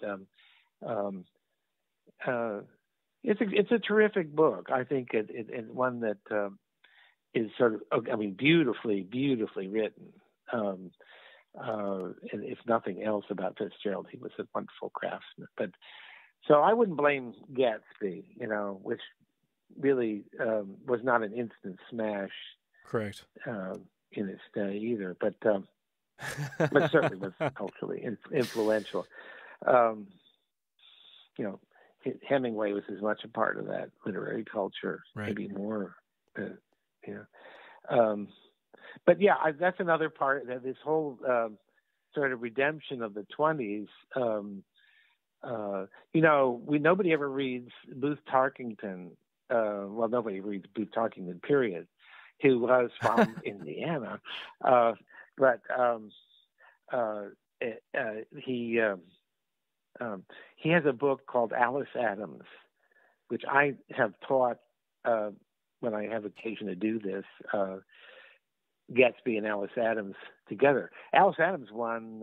[SPEAKER 2] it's a terrific book. I think it's one that is sort of, beautifully written. And if nothing else about Fitzgerald, he was a wonderful craftsman. But so I wouldn't blame Gatsby, which really was not an instant smash.
[SPEAKER 1] Correct.
[SPEAKER 2] In its day either, but certainly was culturally influential. Hemingway was as much a part of that literary culture,
[SPEAKER 1] right.
[SPEAKER 2] Maybe more. But yeah, that's another part. This whole sort of redemption of the 20s. Nobody ever reads Booth Tarkington. Nobody reads Booth Tarkington, period, who was from Indiana. He has a book called Alice Adams, which I have taught when I have occasion to do this, Gatsby and Alice Adams together. Alice Adams won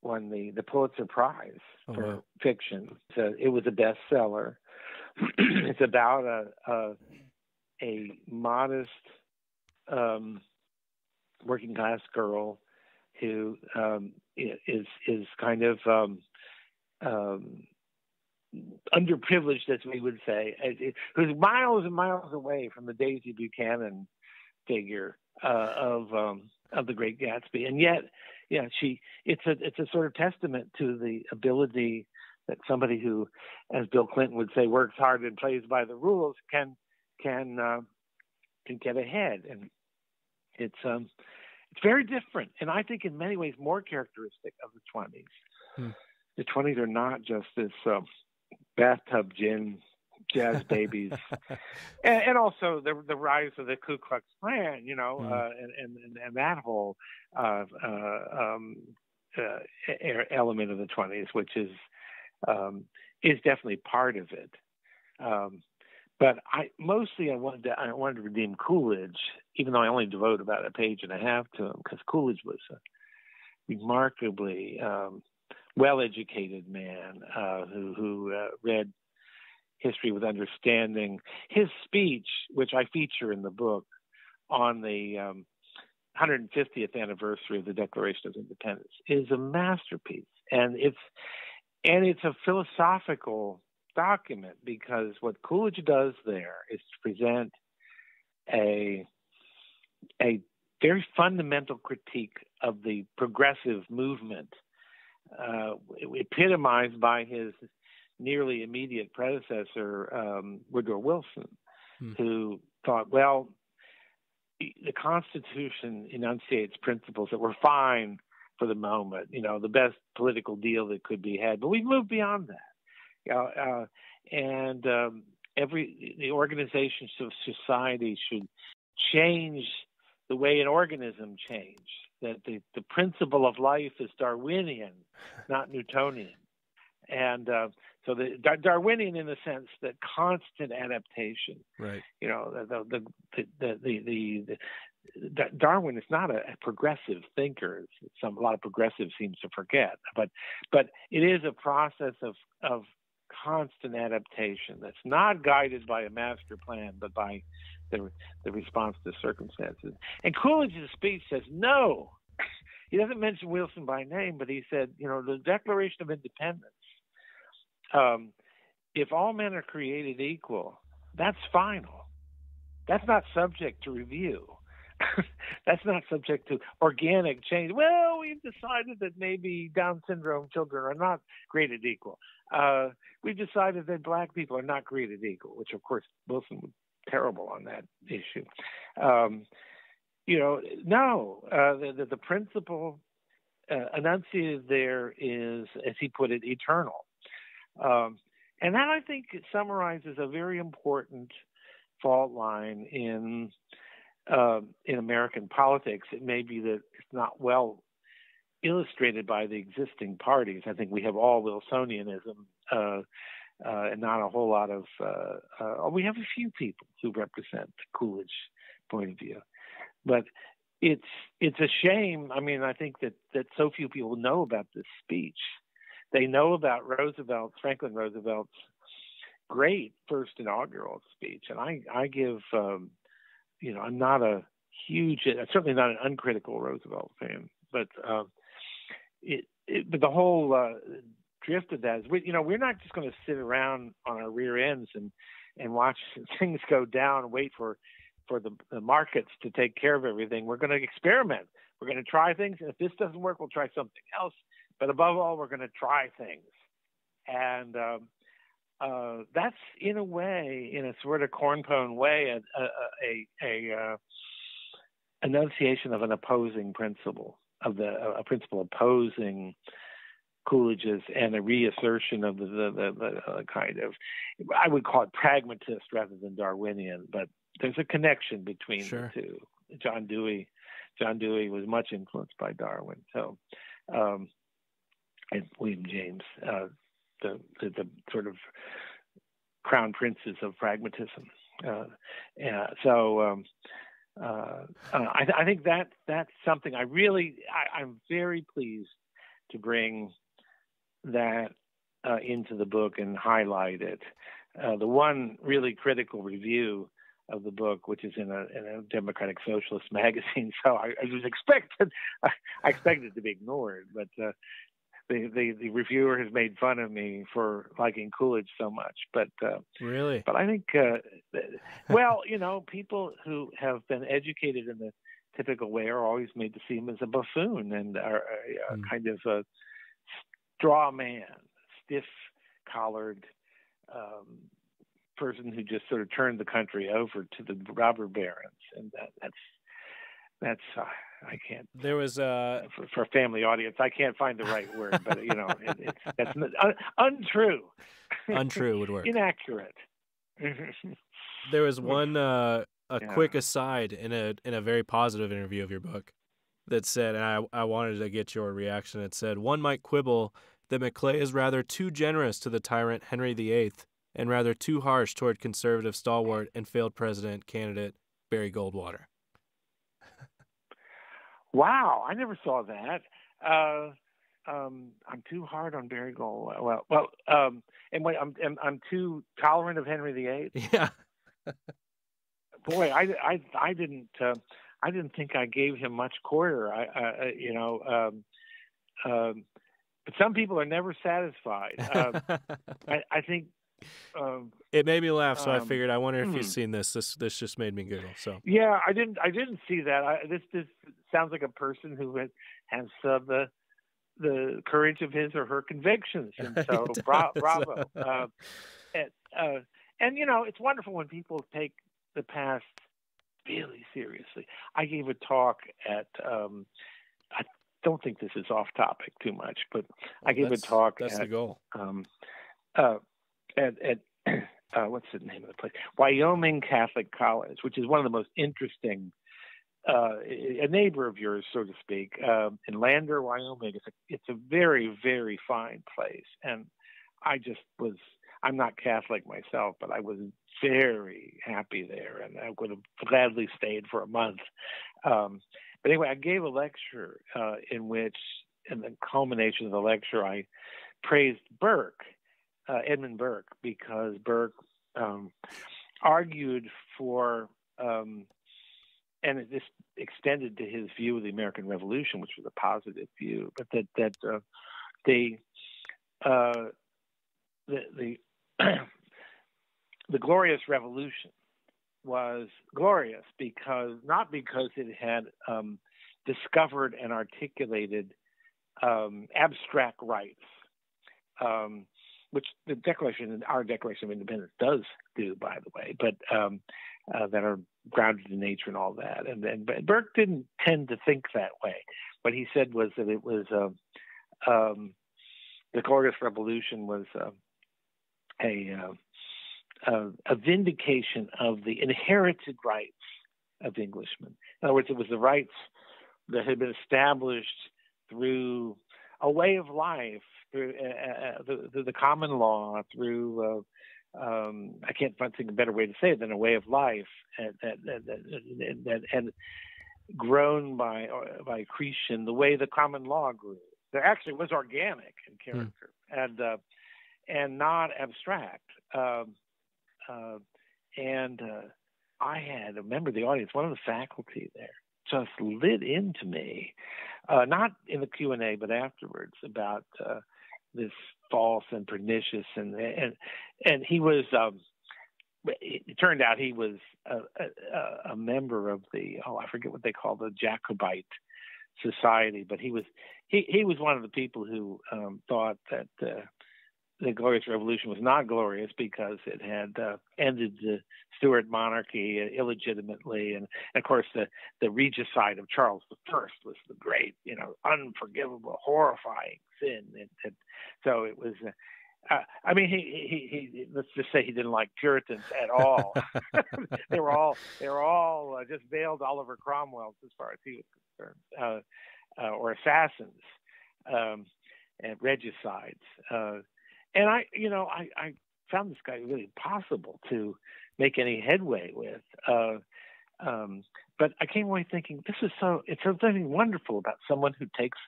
[SPEAKER 2] the Pulitzer Prize for fiction. So it was a bestseller. It's about a modest working class girl who is kind of underprivileged, as we would say, who's miles and miles away from the Daisy Buchanan figure of the Great Gatsby, and yet, it's a sort of testament to the ability that somebody who, as Bill Clinton would say, works hard and plays by the rules can get ahead, and it's very different, and I think in many ways more characteristic of the 20s. The 20s are not just this bathtub gin, jazz babies, and also the rise of the Ku Klux Klan, and that whole element of the 20s, which is definitely part of it. But I wanted to redeem Coolidge, even though I only devote about a page and a half to him, because Coolidge was a remarkably well-educated man who read history with understanding. His speech, which I feature in the book on the 150th anniversary of the Declaration of Independence, is a masterpiece, and it's a philosophical document, because what Coolidge does there is to present a very fundamental critique of the progressive movement, epitomized by his nearly immediate predecessor, Woodrow Wilson, who thought, well, the Constitution enunciates principles that were fine for the moment, the best political deal that could be had, but we've moved beyond that. The organizations of society should change the way an organism changed, that the principle of life is Darwinian, not Newtonian. And So the Darwinian in the sense that constant adaptation.
[SPEAKER 1] Right.
[SPEAKER 2] You know, Darwin is not a progressive thinker. A lot of progressives seems to forget, but it is a process of constant adaptation that's not guided by a master plan, but by the response to circumstances. And Coolidge's speech says no. He doesn't mention Wilson by name, but he said, you know, the Declaration of Independence. If all men are created equal, that's final. That's not subject to review. That's not subject to organic change. Well, we've decided that maybe Down syndrome children are not created equal. We've decided that black people are not created equal, which, of course, Wilson was terrible on that issue. You know, no, the principle enunciated there is, as he put it, eternal. And that, I think, summarizes a very important fault line in American politics. It may be that it's not well illustrated by the existing parties. I think we have all Wilsonianism and not a whole lot of. We have a few people who represent the Coolidge point of view, but it's a shame. I mean, I think that so few people know about this speech. They know about Franklin Roosevelt's great first inaugural speech, and I give. You know, I'm not a huge, certainly not an uncritical Roosevelt fan, but but the whole drift of that is, we're not just going to sit around on our rear ends and watch things go down and wait for the markets to take care of everything. We're going to experiment. We're going to try things, and if this doesn't work, we'll try something else. But above all, we're going to try things, and that's in a way, in a sort of cornpone way, a enunciation of an opposing principle, a principle opposing Coolidge's, and a reassertion of the kind of, I would call it pragmatist rather than Darwinian, but there's a connection between the two. John Dewey was much influenced by Darwin, so and William James. The sort of crown princes of pragmatism. I think that's something I'm very pleased to bring that into the book and highlight it. The one really critical review of the book, which is in a Democratic Socialist magazine, so I expected it to be ignored, but the reviewer has made fun of me for liking Coolidge so much, but
[SPEAKER 1] really,
[SPEAKER 2] but I think, well, people who have been educated in the typical way are always made to see him as a buffoon and are kind of a straw man, stiff-collared person who just sort of turned the country over to the robber barons, and that's I can't.
[SPEAKER 1] There was
[SPEAKER 2] for a family audience, I can't find the right word, but that's untrue.
[SPEAKER 1] Untrue would work.
[SPEAKER 2] Inaccurate.
[SPEAKER 1] There was one quick aside in a very positive interview of your book that said, and I wanted to get your reaction. It said, one might quibble that McClay is rather too generous to the tyrant Henry VIII and rather too harsh toward conservative stalwart and failed president candidate Barry Goldwater.
[SPEAKER 2] Wow, I never saw that. I'm too hard on Barry Goldwater. And wait, I'm too tolerant of Henry VIII.
[SPEAKER 1] Yeah.
[SPEAKER 2] Boy, I didn't think I gave him much quarter. But some people are never satisfied. I think.
[SPEAKER 1] It made me laugh, so I figured. I wonder if you've seen this. This just made me giggle. So
[SPEAKER 2] yeah, I didn't see that. This sounds like a person who has the courage of his or her convictions, and so bravo. And it's wonderful when people take the past really seriously. I gave a talk at. I don't think this is off topic too much, but I gave a talk.
[SPEAKER 1] That's the goal.
[SPEAKER 2] At what's the name of the place? Wyoming Catholic College, which is one of the most interesting, a neighbor of yours, so to speak, in Lander, Wyoming. It's a very, very fine place, and I just was. I'm not Catholic myself, but I was very happy there, and I would have gladly stayed for a month. But anyway, I gave a lecture in which, in the culmination of the lecture, I praised Burke, Edmund Burke, because Burke argued for, and this extended to his view of the American Revolution, which was a positive view, but that the the Glorious Revolution was glorious not because it had discovered and articulated abstract rights, which our Declaration of Independence does do, by the way, but that are grounded in nature and all that. But Burke didn't tend to think that way. What he said was that it was the Glorious Revolution was a vindication of the inherited rights of Englishmen. In other words, it was the rights that had been established through a way of life, through the common law, through I can't think of a better way to say it than a way of life that had grown by accretion, the way the common law grew. There actually was organic in character and not abstract. I had a member of the audience, one of the faculty there, just lit into me, not in the Q&A, but afterwards, about this false and pernicious, and he was. It turned out he was a member of I forget what they call the Jacobite Society, but he was one of the people who thought that the Glorious Revolution was not glorious because it had ended the Stuart monarchy illegitimately, and of course the regicide of Charles I was the great, unforgivable, horrifying sin. So it was. I mean, he let's just say he didn't like Puritans at all. they were all just veiled Oliver Cromwells as far as he was concerned, or assassins and regicides. And I found this guy really impossible to make any headway with. But I came away thinking, it's something wonderful about someone who takes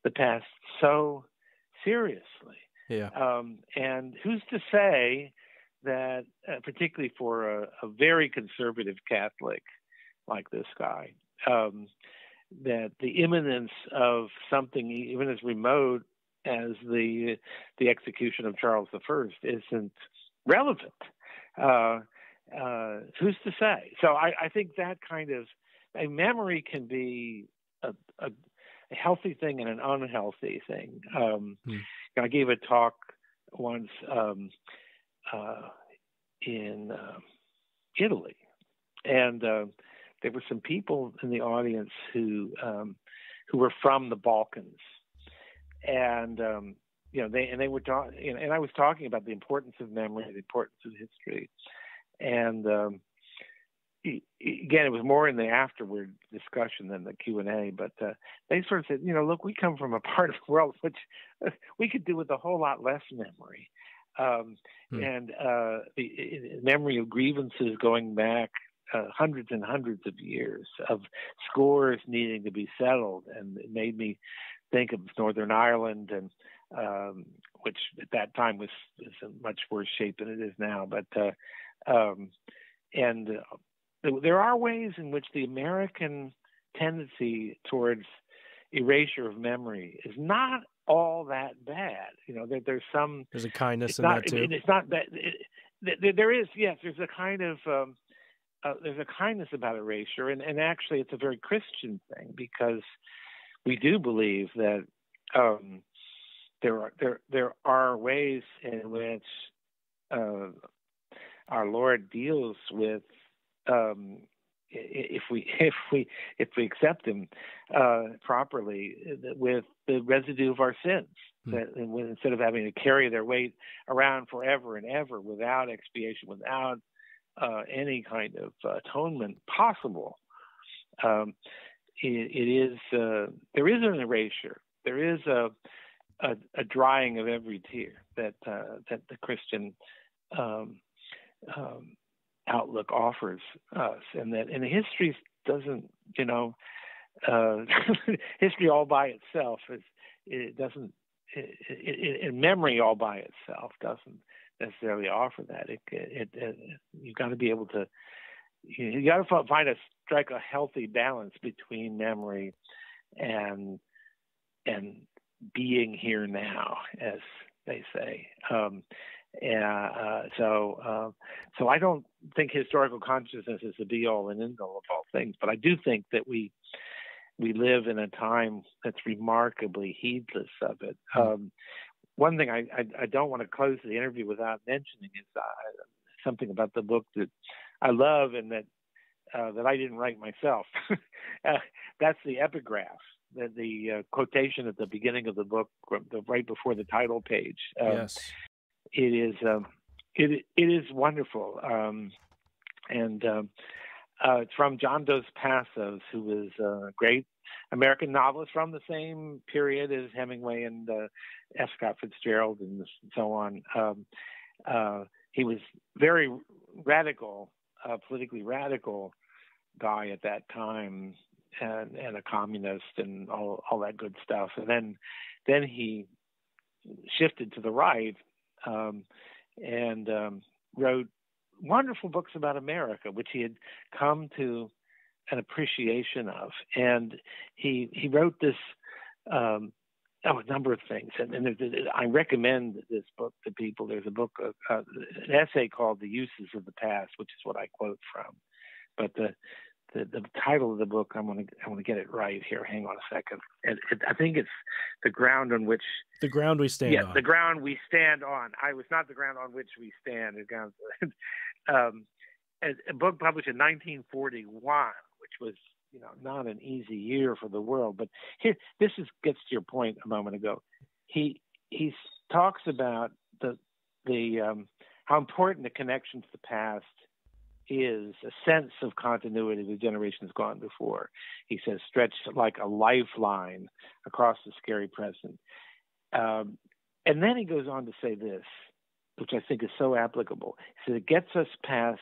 [SPEAKER 2] the past so seriously.
[SPEAKER 1] Yeah.
[SPEAKER 2] And who's to say that, particularly for a very conservative Catholic like this guy, that the imminence of something even as remote as the execution of Charles I isn't relevant. Who's to say? So I think that kind of a memory can be a healthy thing and an unhealthy thing. I gave a talk once in Italy, and there were some people in the audience who were from the Balkans. And they were talking, and I was talking about the importance of memory, the importance of history, and again, it was more in the afterward discussion than the Q&A. But they sort of said, look, we come from a part of the world which we could do with a whole lot less memory, and the memory of grievances going back hundreds and hundreds of years, of scores needing to be settled, and it made me think of Northern Ireland, and which at that time was in much worse shape than it is now. But there are ways in which the American tendency towards erasure of memory is not all that bad. There's
[SPEAKER 1] a kindness in that too.
[SPEAKER 2] It's not that there is. Yes, there's a kind of there's a kindness about erasure, and actually it's a very Christian thing, because we do believe that there are ways in which our Lord deals with, if we accept Him properly, with the residue of our sins. That instead of having to carry their weight around forever and ever without expiation, without any kind of atonement possible, there is an erasure. There is a drying of every tear. that the Christian outlook offers us, and the history doesn't, history all by itself in memory all by itself doesn't necessarily offer that. You've got to be able to, you got to strike a healthy balance between memory and being here now, as they say. So I don't think historical consciousness is the be all and end all of all things, but I do think that we live in a time that's remarkably heedless of it. One thing I don't want to close the interview without mentioning is something about the book that I love and that I didn't write myself. That's the epigraph, the quotation at the beginning of the book, right before the title page.
[SPEAKER 1] Yes.
[SPEAKER 2] It is wonderful, and it's from John Dos Passos, who was a great American novelist from the same period as Hemingway and F. Scott Fitzgerald and so on. He was very radical, politically radical guy at that time, and a communist and all that good stuff. And then he shifted to the right and wrote wonderful books about America, which he had come to an appreciation of. And he wrote this a number of things. And I recommend this book to people. There's a book, an essay called "The Uses of the Past," which is what I quote from. But the title of the book, I want to get it right here. Hang on a second. I think it's "The Ground on Which..."
[SPEAKER 1] The Ground We Stand On.
[SPEAKER 2] Yeah, The Ground We Stand On. I was not the ground on which we stand. A book published in 1941, which was not an easy year for the world. But here, gets to your point a moment ago. He talks about the how important the connection to the past is, a sense of continuity with generations gone before. He says, stretched like a lifeline across the scary present. And then he goes on to say this, which I think is so applicable. He says, it gets us past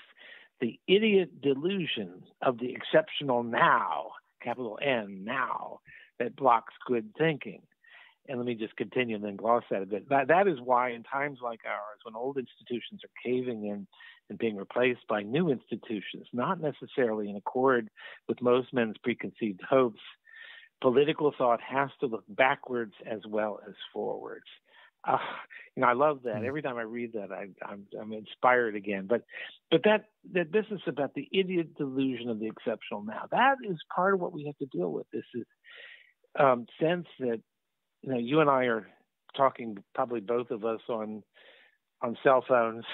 [SPEAKER 2] the idiot delusion of the exceptional now, capital N, now, that blocks good thinking. And let me just continue and then gloss that a bit. That is why in times like ours, when old institutions are caving in and being replaced by new institutions, not necessarily in accord with most men's preconceived hopes, political thought has to look backwards as well as forwards. I love that. Every time I read that, I'm inspired again. But that business about the idiot delusion of the exceptional now, that is part of what we have to deal with. This is sense that you and I are talking, probably both of us, on cell phones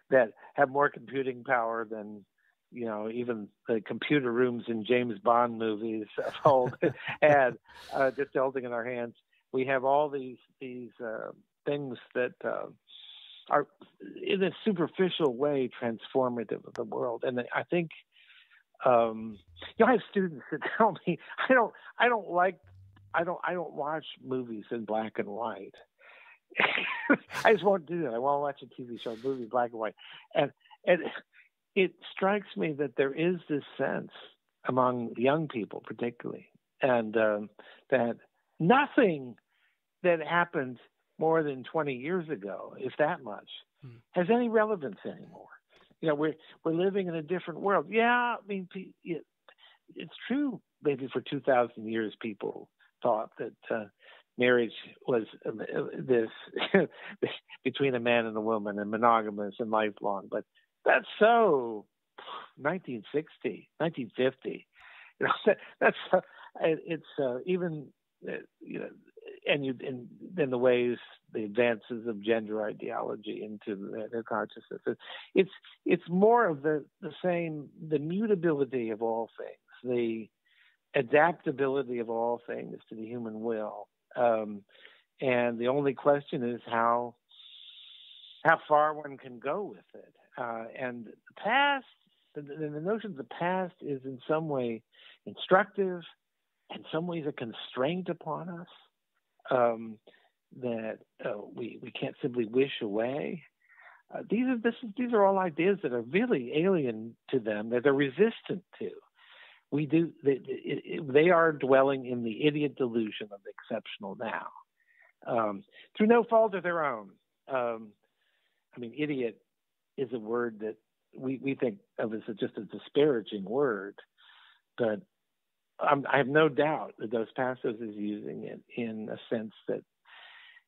[SPEAKER 2] that have more computing power than even the computer rooms in James Bond movies of old had, just holding in our hands. We have all these things that are, in a superficial way, transformative of the world. And I think, I have students that tell me I don't watch movies in black and white. I just won't do that. I won't watch a TV show, movie, black and white. And it strikes me that there is this sense among young people, particularly, and that nothing that happened more than 20 years ago, if that much, has any relevance anymore. We're living in a different world. Yeah, I mean, it's true. Maybe for 2,000 years, people thought that marriage was this between a man and a woman, and monogamous and lifelong. But that's so 1960, 1950. That's even and then the ways, the advances of gender ideology into their consciousness. It's more of the same, the mutability of all things, the adaptability of all things to the human will. And the only question is how far one can go with it. And the past, the notion of the past is in some way instructive, in some ways a constraint upon us. that we can't simply wish away. These are all ideas that are really alien to them, that they're resistant to. They are dwelling in the idiot delusion of the exceptional now, through no fault of their own. Idiot is a word that we think of as just a disparaging word, but I have no doubt that Dos Passos is using it in a sense that,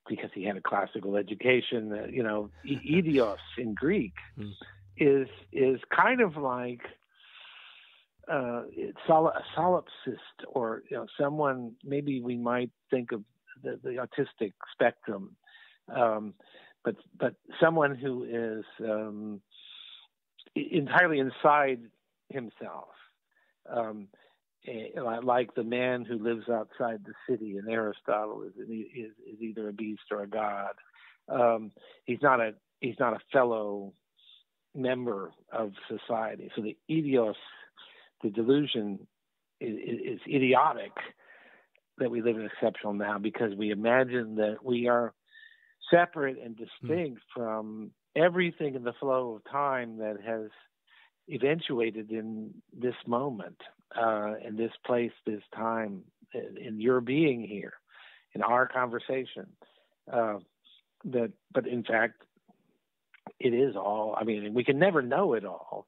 [SPEAKER 2] because he had a classical education, idios in Greek is kind of like a solipsist, or someone, maybe we might think of the autistic spectrum, but someone who is entirely inside himself, like the man who lives outside the city in Aristotle is either a beast or a god. He's not a fellow member of society. So the idios, the delusion, is idiotic that we live in exceptional now, because we imagine that we are separate and distinct from everything in the flow of time that has eventuated in this moment, in this place, this time, in your being here, in our conversation. But in fact, it is all. We can never know it all,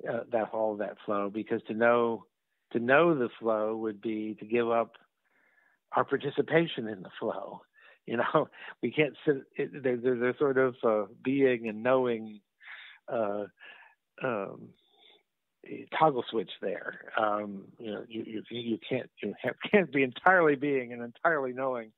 [SPEAKER 2] that flow, because to know the flow would be to give up our participation in the flow. We can't sit. There's sort of being and knowing toggle switch there. You can't be entirely being and entirely knowing.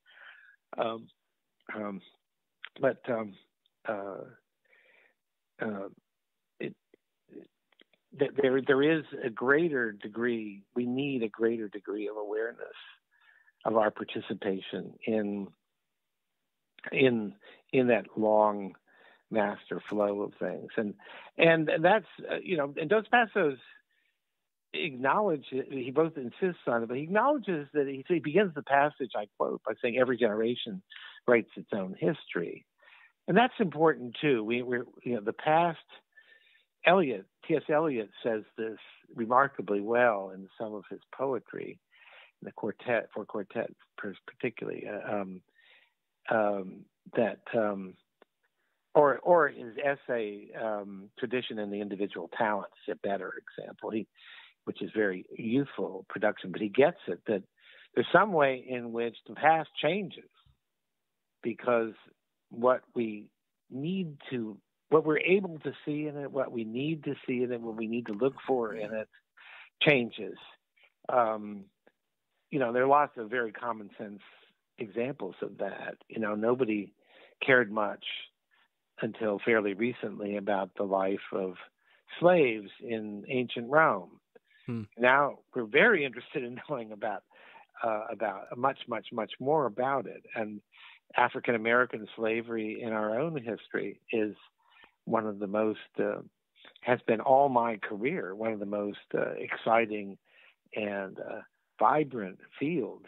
[SPEAKER 2] There is a greater degree. We need a greater degree of awareness of our participation in that long master flow of things, and that's and Dos Passos he both insists on it, but he acknowledges that he begins the passage, I quote, by saying every generation writes its own history, and that's important too. We're the past. T.S. Eliot says this remarkably well in some of his poetry, in the quartet, particularly, or his essay, Tradition and the Individual Talents, a better example, which is very youthful production, but he gets it, that there's some way in which the past changes, because what we're able to see in it, what we need to see in it, what we need to look for in it, changes. There are lots of very common sense examples of that. Nobody cared much until fairly recently about the life of slaves in ancient Rome. Now we're very interested in knowing about much more about it. And African American slavery in our own history is one of the most, has been all my career, one of the most exciting and vibrant fields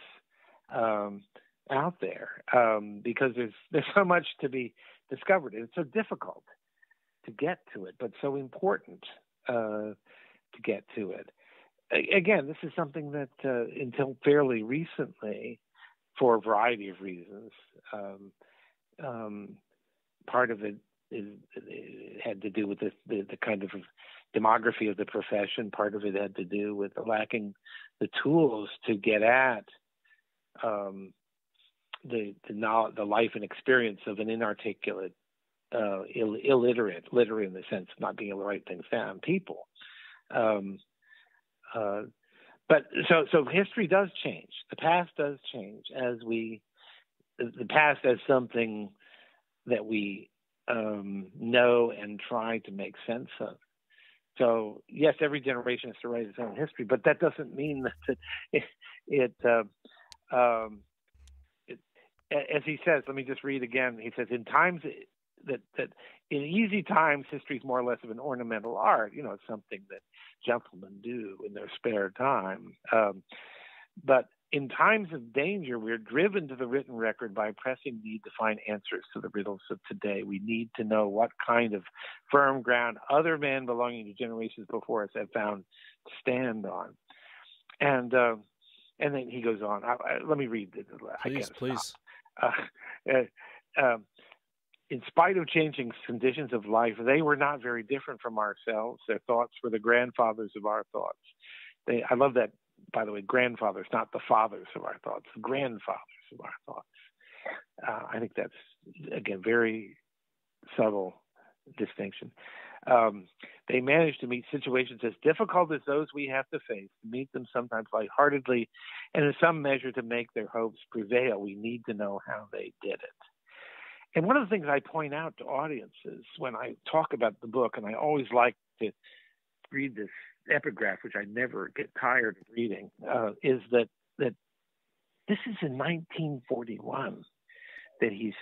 [SPEAKER 2] out there, because there's so much to be discovered. It's so difficult to get to it, but so important to get to it. Again, this is something that until fairly recently, for a variety of reasons, part of it had to do with the kind of demography of the profession. Part of it had to do with lacking the tools to get at the life and experience of an inarticulate, illiterate, literate in the sense of not being able to write things down, people. But so history does change. The past does change the past as something that we know and try to make sense of. So yes, every generation has to write its own history, but that doesn't mean that as he says, let me just read again. He says, in times that in easy times, history is more or less of an ornamental art. It's something that gentlemen do in their spare time. But in times of danger, we're driven to the written record by a pressing need to find answers to the riddles of today. We need to know what kind of firm ground other men belonging to generations before us have found to stand on. And then he goes on. Let me read this.
[SPEAKER 1] Please.
[SPEAKER 2] In spite of changing conditions of life, they were not very different from ourselves. Their thoughts were the grandfathers of our thoughts. I love that, by the way, grandfathers, not the fathers of our thoughts, the grandfathers of our thoughts. I think that's, again, very subtle distinction. They managed to meet situations as difficult as those we have to face, to meet them sometimes lightheartedly, and in some measure to make their hopes prevail. We need to know how they did it. And one of the things I point out to audiences when I talk about the book, and I always like to read this epigraph, which I never get tired of reading, is that this is in 1941 that he's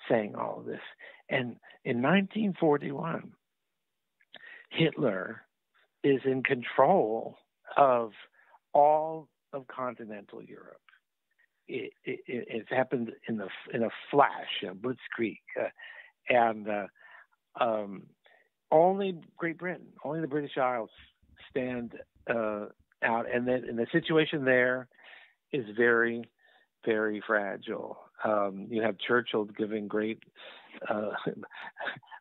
[SPEAKER 2] saying all of this. And in 1941, Hitler is in control of all of continental Europe. It's happened in a flash, a blitzkrieg, and only Great Britain, only the British Isles stand out, and the situation there is very, very fragile. You have Churchill giving great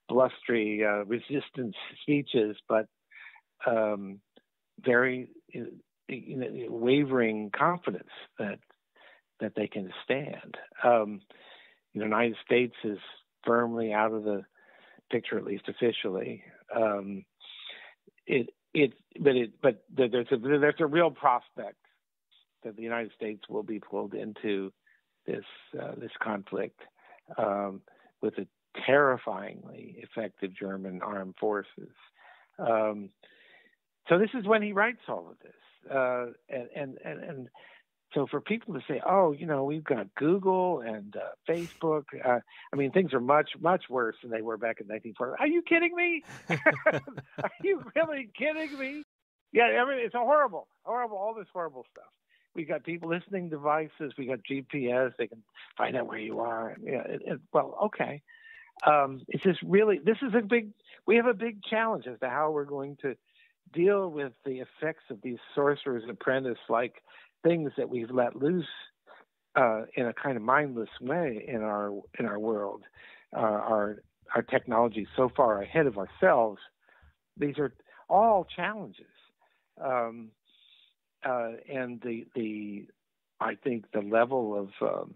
[SPEAKER 2] blustery resistance speeches, but very wavering confidence that they can stand. The United States is firmly out of the picture, at least officially. But there's a real prospect that the United States will be pulled into this conflict with a terrifyingly effective German armed forces. So this is when he writes all of this, and so for people to say, oh, we've got Google and Facebook. Things are much, much worse than they were back in 1940. Are you kidding me? Are you really kidding me? Yeah, it's horrible, all this horrible stuff. We got people listening devices. We got GPS. They can find out where you are. Yeah, well, okay. It's just really, we have a big challenge as to how we're going to deal with the effects of these sorcerer's apprentice-like things that we've let loose in a kind of mindless way in our world. Our technology is so far ahead of ourselves. These are all challenges, and I think the level of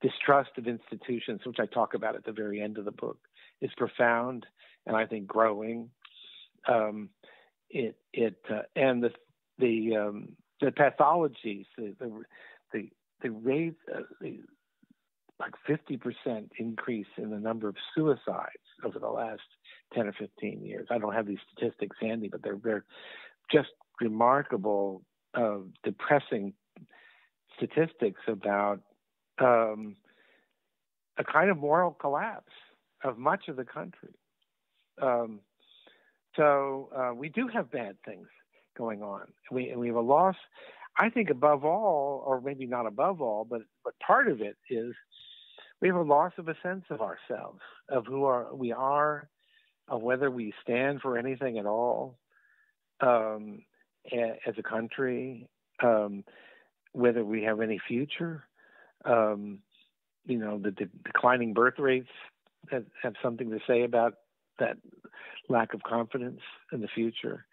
[SPEAKER 2] distrust of institutions, which I talk about at the very end of the book, is profound, and I think growing. And the pathologies, the rate, like 50% increase in the number of suicides over the last 10 or 15 years. I don't have these statistics handy, but they're just remarkable, depressing statistics about a kind of moral collapse of much of the country. So we do have bad things going on. We have a loss, I think, above all, or maybe not above all, but part of it is we have a loss of a sense of ourselves, of who we are, of whether we stand for anything at all as a country, whether we have any future. The declining birth rates have something to say about that lack of confidence in the future.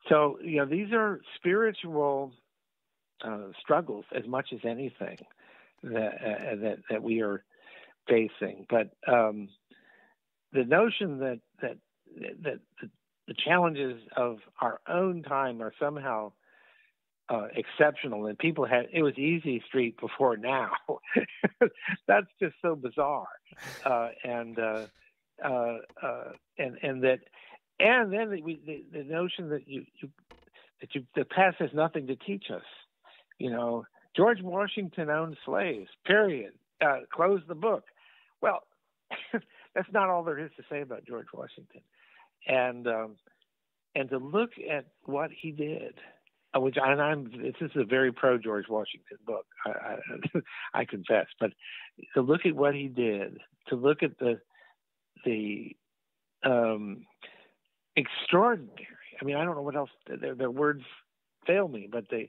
[SPEAKER 2] So, these are spiritual struggles as much as anything that we are facing. But the notion that the challenges of our own time are somehow exceptional, and it was easy street before now. That's just so bizarre, and then the notion that the past has nothing to teach us. George Washington owned slaves. Period. Close the book. Well, that's not all there is to say about George Washington, and to look at what he did which this is a very pro George Washington book, I confess. But to look at what he did, to look at the extraordinary. I mean, I don't know what else. Their words fail me, but the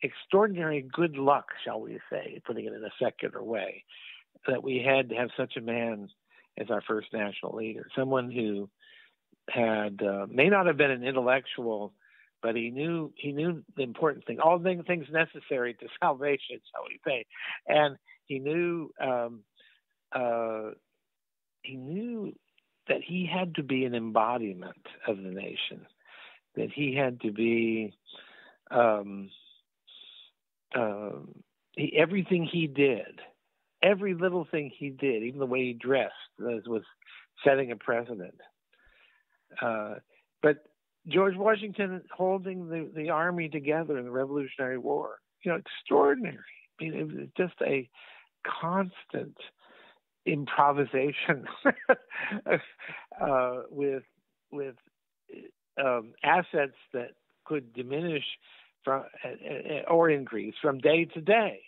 [SPEAKER 2] extraordinary good luck, shall we say, putting it in a secular way, that we had to have such a man as our first national leader, someone who had may not have been an intellectual, but he knew the important thing, all the things necessary to salvation, shall we say, and he knew that he had to be an embodiment of the nation, that he had to be everything he did, every little thing he did, even the way he dressed, was setting a precedent. But George Washington holding the army together in the Revolutionary War, extraordinary. I mean, it was just a constant improvisation with assets that could diminish or increase from day to day.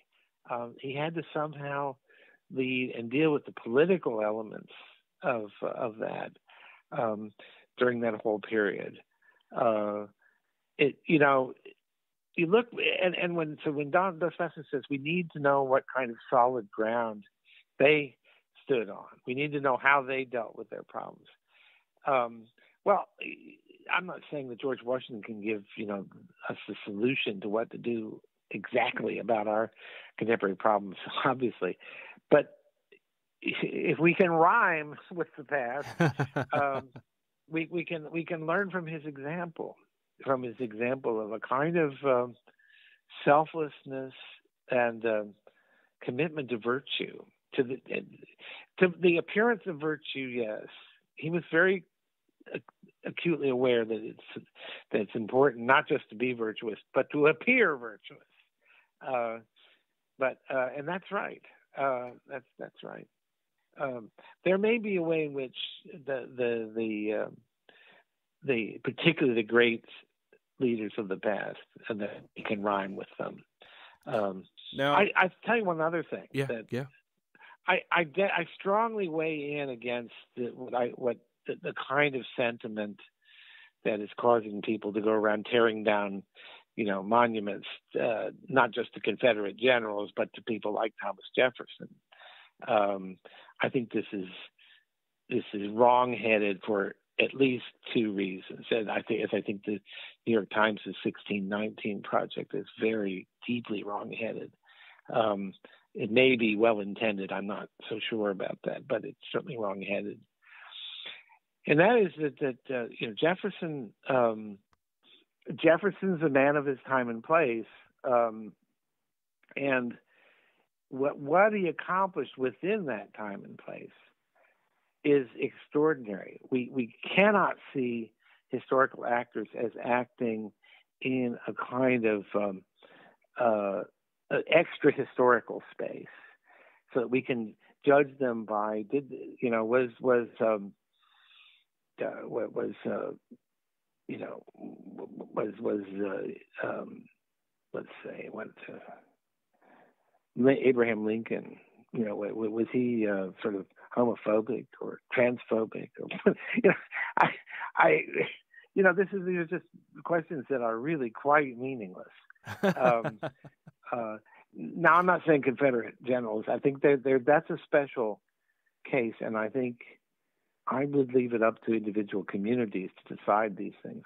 [SPEAKER 2] He had to somehow lead and deal with the political elements of that during that whole period. You look when Don Dostoevsky says we need to know what kind of solid ground they stood on. We need to know how they dealt with their problems. Well, I'm not saying that George Washington can give us the solution to what to do exactly about our contemporary problems, obviously, but if we can rhyme with the past, we can learn from his example of a kind of selflessness and commitment to virtue, to the appearance of virtue. Yes, he was very acutely aware that it's important not just to be virtuous, but to appear virtuous. And that's right. That's right. There may be a way in which the particularly the great leaders of the past, and that you can rhyme with them.
[SPEAKER 1] Now,
[SPEAKER 2] I tell you one other thing.
[SPEAKER 1] Yeah.
[SPEAKER 2] I strongly weigh in against the kind of sentiment that is causing people to go around tearing down, monuments, not just to Confederate generals, but to people like Thomas Jefferson. I think this is wrong-headed for at least two reasons. And I think the New York Times' 1619 project is very deeply wrong-headed. It may be well-intended. I'm not so sure about that, but it's certainly wrong-headed. And that is that Jefferson's a man of his time and place, and what he accomplished within that time and place is extraordinary. We cannot see historical actors as acting in a kind of extra historical space, so that we can judge them by Abraham Lincoln, was he sort of homophobic or transphobic? These are just questions that are really quite meaningless. Now, I'm not saying Confederate generals. I think that's a special case, and I think I would leave it up to individual communities to decide these things.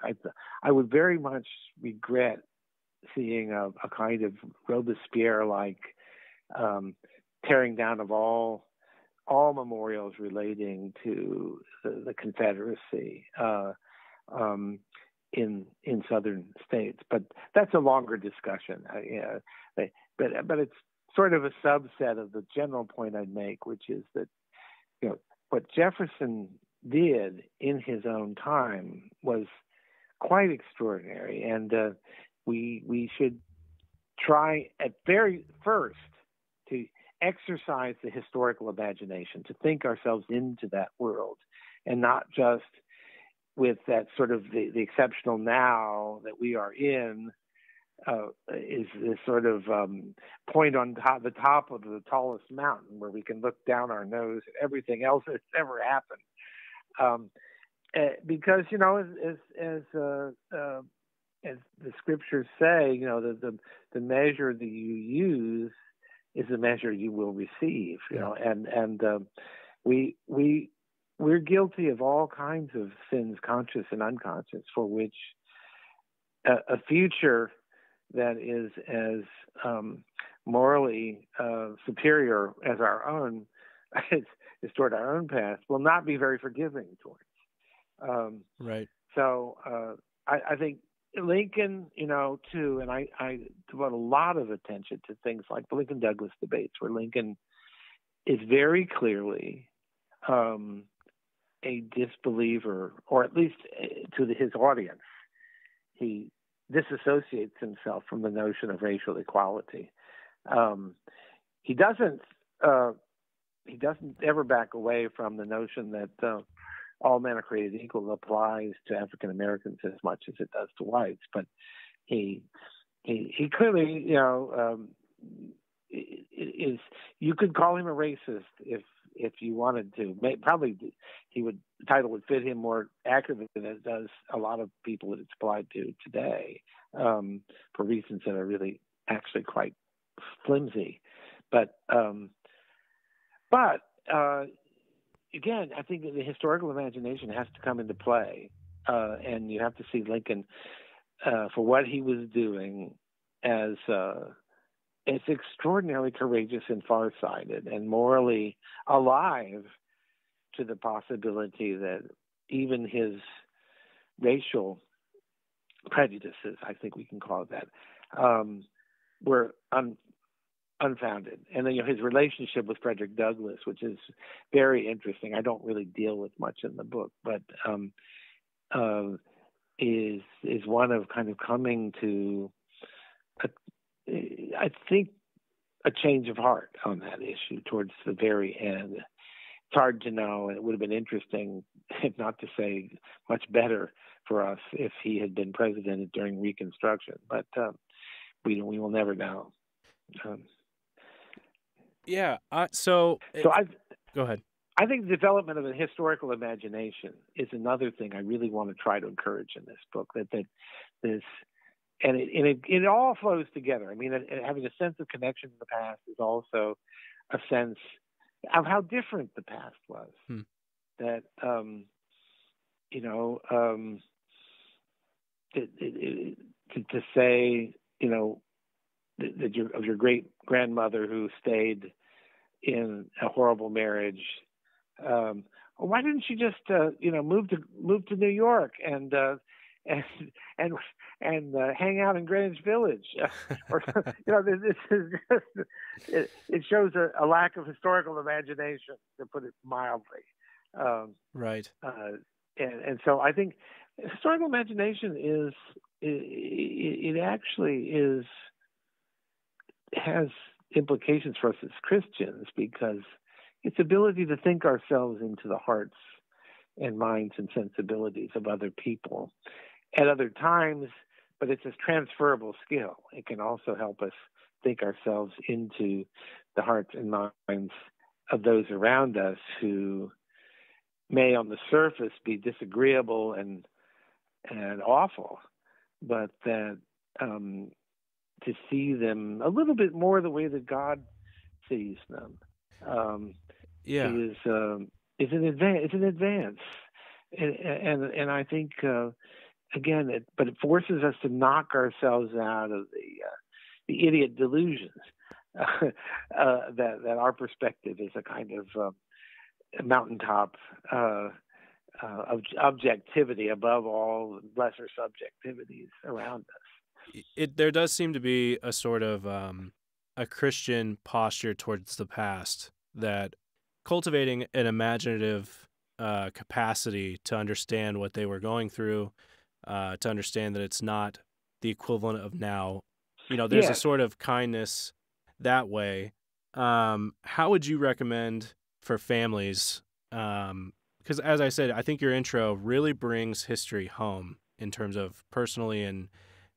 [SPEAKER 2] I would very much regret seeing a kind of Robespierre-like tearing down of all memorials relating to the Confederacy in southern states. But that's a longer discussion. But it's sort of a subset of the general point I'd make, which is that what Jefferson did in his own time was quite extraordinary, and we should try at very first to exercise the historical imagination, to think ourselves into that world, and not just with that sort of the exceptional now that we are in, is this sort of point on the top of the tallest mountain where we can look down our nose at everything else that's ever happened. Because as the scriptures say, the measure that you use is the measure you will receive. We're guilty of all kinds of sins, conscious and unconscious, for which a future that is as morally superior as our own is toward our own past will not be very forgiving towards.
[SPEAKER 1] Right.
[SPEAKER 2] So I think Lincoln, too, and I devote a lot of attention to things like the Lincoln-Douglas debates, where Lincoln is very clearly a disbeliever, or at least to his audience. He disassociates himself from the notion of racial equality. He doesn't ever back away from the notion that all men are created equal applies to African Americans as much as it does to whites. But he clearly, is, you could call him a racist if you wanted to. Probably the title would fit him more accurately than it does a lot of people that it's applied to today, for reasons that are really actually quite flimsy. But again, I think the historical imagination has to come into play, and you have to see Lincoln for what he was doing as extraordinarily courageous and farsighted and morally alive to the possibility that even his racial prejudices, I think we can call it that, were unfounded. And then his relationship with Frederick Douglass, which is very interesting. I don't really deal with much in the book, but is one of kind of coming to, I think, a change of heart on that issue towards the very end. It's hard to know, and it would have been interesting, if not to say much better for us, if he had been president during Reconstruction. But we will never know.
[SPEAKER 1] Go ahead.
[SPEAKER 2] I think the development of a historical imagination is another thing I really want to try to encourage in this book. It all flows together. I mean, having a sense of connection to the past is also a sense of how different the past was. That to say, that your great grandmother who stayed in a horrible marriage, why didn't she just move to New York and hang out in Greenwich Village? Or this is just, it shows a lack of historical imagination, to put it mildly.
[SPEAKER 1] Right.
[SPEAKER 2] And so I think historical imagination has implications for us as Christians, because its ability to think ourselves into the hearts and minds and sensibilities of other people at other times, but it's a transferable skill. It can also help us think ourselves into the hearts and minds of those around us who may on the surface be disagreeable and awful, but that to see them a little bit more the way that God sees them is an advance, and I think again, it forces us to knock ourselves out of the idiot delusions that our perspective is a kind of mountaintop of objectivity above all lesser subjectivities around us.
[SPEAKER 1] There does seem to be a sort of a Christian posture towards the past, that cultivating an imaginative capacity to understand what they were going through, to understand that it's not the equivalent of now. There's a sort of kindness that way. How would you recommend for families? Because as I said, I think your intro really brings history home in terms of personally and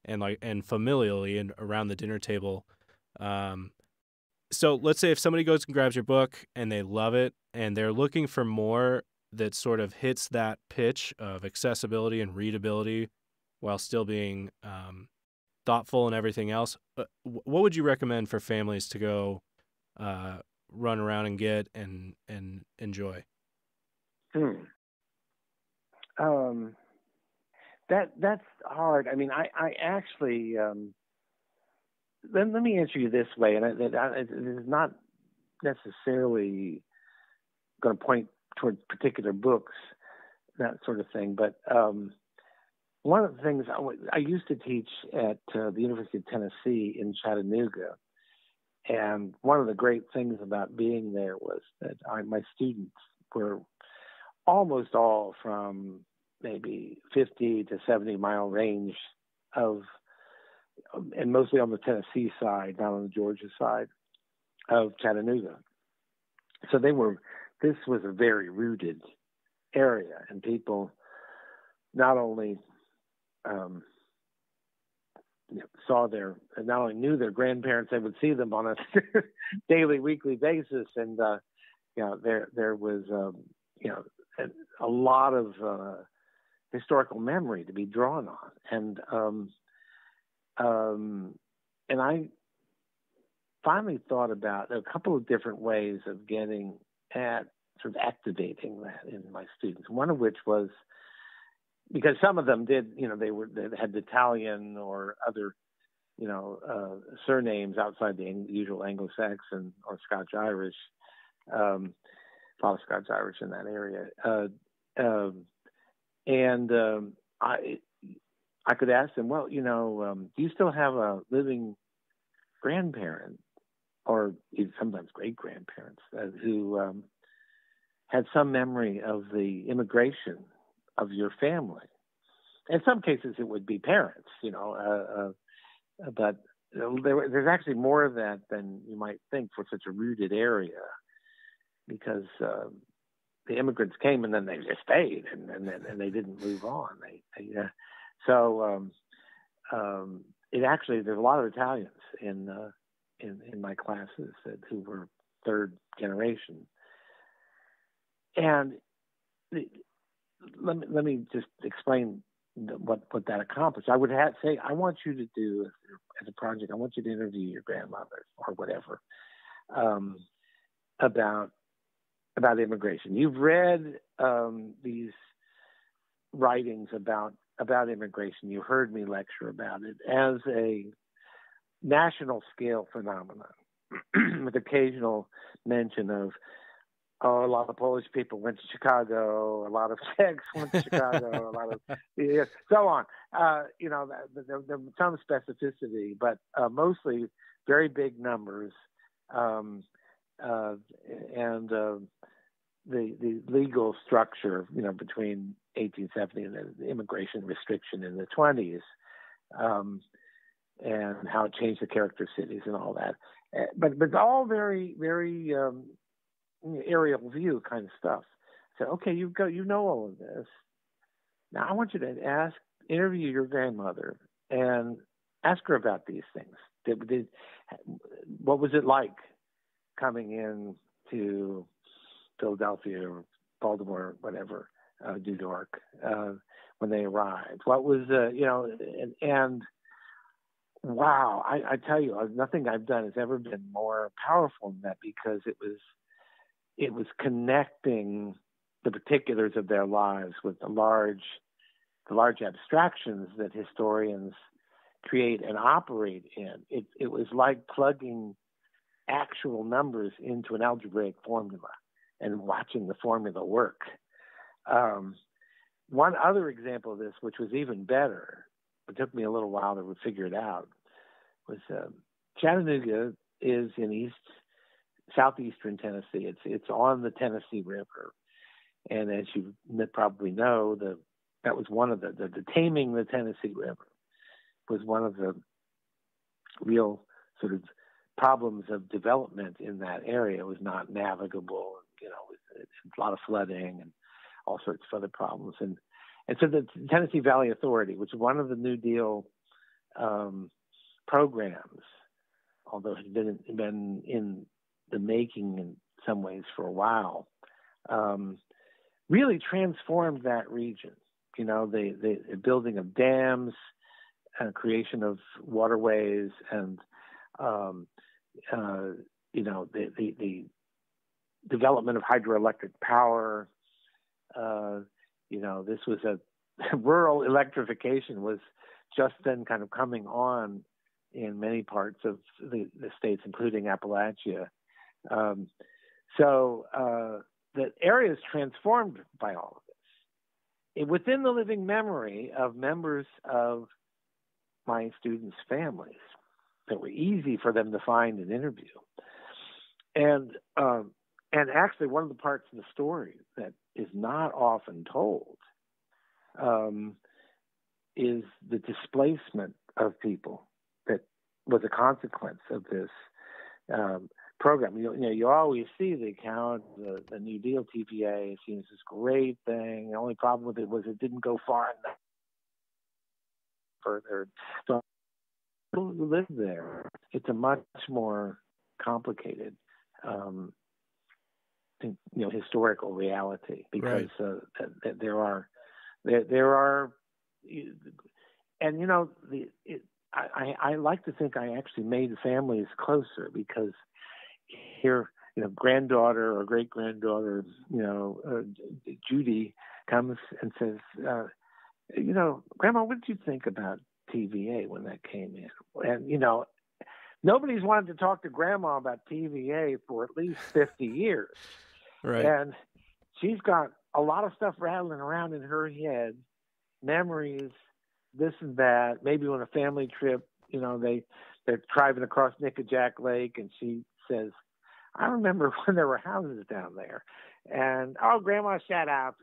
[SPEAKER 1] and familially and around the dinner table. So let's say if somebody goes and grabs your book and they love it and they're looking for more that sort of hits that pitch of accessibility and readability while still being thoughtful and everything else, what would you recommend for families to go run around and get and enjoy?
[SPEAKER 2] That's hard. I mean, I actually let me answer you this way, and it is not necessarily going to point towards particular books, that sort of thing. But one of the things I used to teach at the University of Tennessee in Chattanooga, and one of the great things about being there was that my students were almost all from maybe 50 to 70 mile range of, and mostly on the Tennessee side, not on the Georgia side of Chattanooga. So this was a very rooted area, and people not only not only knew their grandparents, they would see them on a daily, weekly basis, and there was a lot of historical memory to be drawn on, and I finally thought about a couple of different ways of getting at sort of activating that in my students. One of which was, because some of them did, they had Italian or other, surnames outside the usual Anglo-Saxon or Scotch-Irish, a lot of Scotch-Irish in that area. I could ask them, well, do you still have a living grandparent, or even sometimes great-grandparents, who had some memory of the immigration of your family? In some cases, it would be parents, but there's actually more of that than you might think for such a rooted area, because the immigrants came and then they just stayed, and they didn't move on. It actually, there's a lot of Italians in my classes who were third generation. And let me just explain what that accomplished. I would say, I want you to do, as a project, I want you to interview your grandmother or whatever about immigration. You've read these writings about immigration. You heard me lecture about it as a national scale phenomenon with occasional mention of, a lot of Polish people went to Chicago, a lot of Czechs went to Chicago, a lot of so on. There some specificity, but mostly very big numbers, and the legal structure, between 1870 and the immigration restriction in the 20s, and how it changed the character of cities and all that. But it's all very, very aerial view kind of stuff. So, okay, you know all of this. Now I want you to interview your grandmother and ask her about these things. What was it like coming in to Philadelphia or Baltimore, whatever, New York, when they arrived? What was, and wow, I tell you, nothing I've done has ever been more powerful than that, because it was connecting the particulars of their lives with the large abstractions that historians create and operate in. It was like plugging actual numbers into an algebraic formula and watching the formula work. One other example of this, which was even better, it took me a little while to figure it out, was Chattanooga is in southeastern Tennessee. It's on the Tennessee River, and as you probably know, that was one of the taming the Tennessee River was one of the real sort of problems of development in that area. It was not navigable, it's a lot of flooding and all sorts of other problems. And so the Tennessee Valley Authority, which is one of the New Deal programs, although it had been in the making in some ways for a while, really transformed that region. You know, the building of dams, creation of waterways, and you know, the development of hydroelectric power. You know, this was rural electrification was just then kind of coming on in many parts of the states, including Appalachia. So the area is transformed by all of this. Within the living memory of members of my students' families that were easy for them to find and interview. And actually, one of the parts of the story that is not often told is the displacement of people that was a consequence of this program. You know, you always see the account, the New Deal TVA seems this great thing. The only problem with it was it didn't go far enough further. So people who live there, it's a much more complicated historical reality, because right. there are, and you know, I like to think I actually made families closer, because here, you know, granddaughter or great granddaughter, you know, Judy comes and says, you know, Grandma, what did you think about TVA when that came in? And you know, nobody's wanted to talk to Grandma about TVA for at least 50 years. Right. And she's got a lot of stuff rattling around in her head, memories, this and that. Maybe on a family trip, you know, they're driving across Nickajack Lake, and she says, I remember when there were houses down there. And, oh, Grandma, shut up.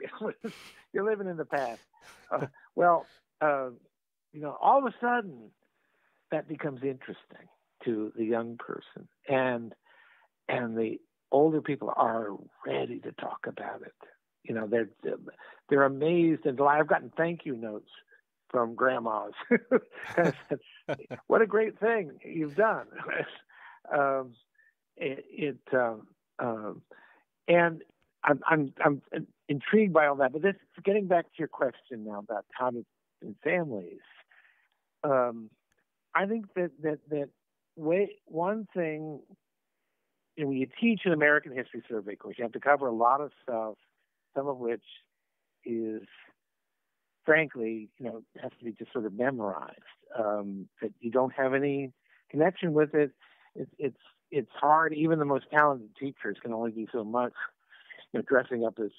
[SPEAKER 2] You're living in the past. You know, all of a sudden, that becomes interesting to the young person, and the older people are ready to talk about it. You know, they're amazed, and I've gotten thank you notes from grandmas. What a great thing you've done. And I'm intrigued by all that. But this, getting back to your question now about how to in families, I think that one thing, you know, when you teach an American history survey course, you have to cover a lot of stuff, some of which is, frankly, you know, has to be just sort of memorized. That you don't have any connection with it. It's hard. Even the most talented teachers can only do so much. You know, dressing up as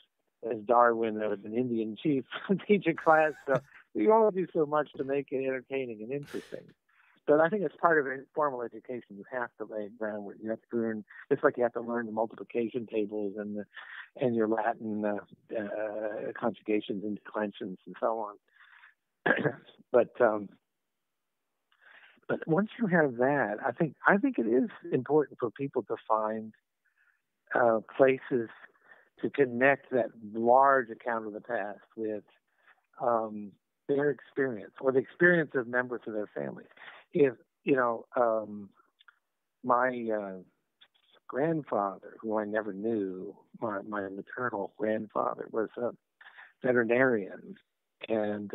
[SPEAKER 2] Darwin or as an Indian chief teach a class. So you only do so much to make it entertaining and interesting. But I think it's part of formal education. You have to lay groundwork. You have to learn, just like you have to learn the multiplication tables and your Latin conjugations and declensions and so on. But once you have that, I think it is important for people to find places to connect that large account of the past with their experience or the experience of members of their families. If, you know, my grandfather, who I never knew, my maternal grandfather, was a veterinarian, and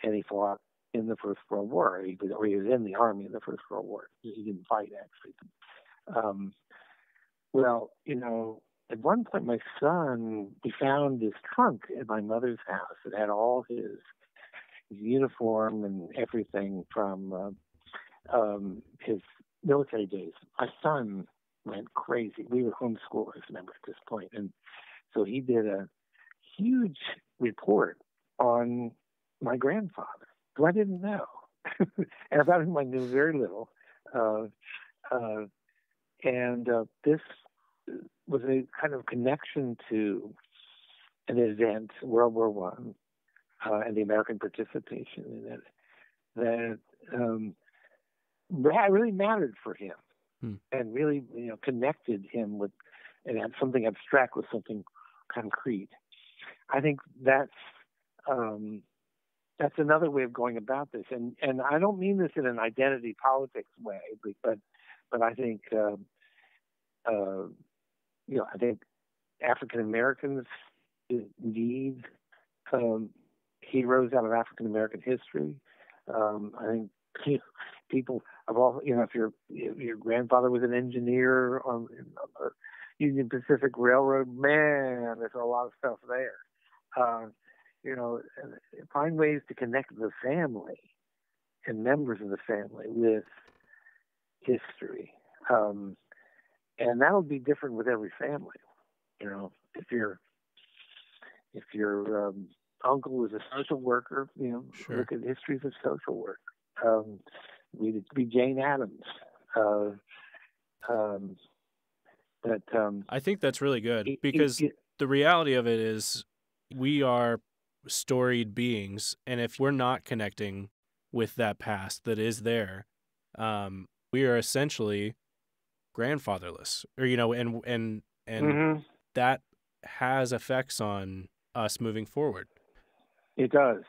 [SPEAKER 2] he fought in the First World War. He was in the Army in the First World War. He didn't fight, actually. Well, you know, at one point, we found his trunk at my mother's house. It had all his uniform and everything from his military days. My son went crazy. We were homeschoolers, remember, at this point. And so he did a huge report on my grandfather, who I didn't know, and about whom I knew very little. This was a kind of connection to an event, World War One, and the American participation in it, that really mattered for him, and really, you know, connected him with, and had something abstract with something concrete. I think that's that's another way of going about this. And I don't mean this in an identity politics way, but I think I think African Americans need heroes out of African American history. I think people of all, if your grandfather was an engineer on the Union Pacific Railroad, man, there's a lot of stuff there. Find ways to connect the family and members of the family with history. And that'll be different with every family. If your uncle was a social worker,
[SPEAKER 1] Sure.
[SPEAKER 2] look at histories of social work. Read it to be Jane Addams.
[SPEAKER 1] I think that's really good because the reality of it is we are storied beings, and if we're not connecting with that past that is there, we are essentially grandfatherless, or and
[SPEAKER 2] mm-hmm.
[SPEAKER 1] that has effects on us moving forward.
[SPEAKER 2] It does.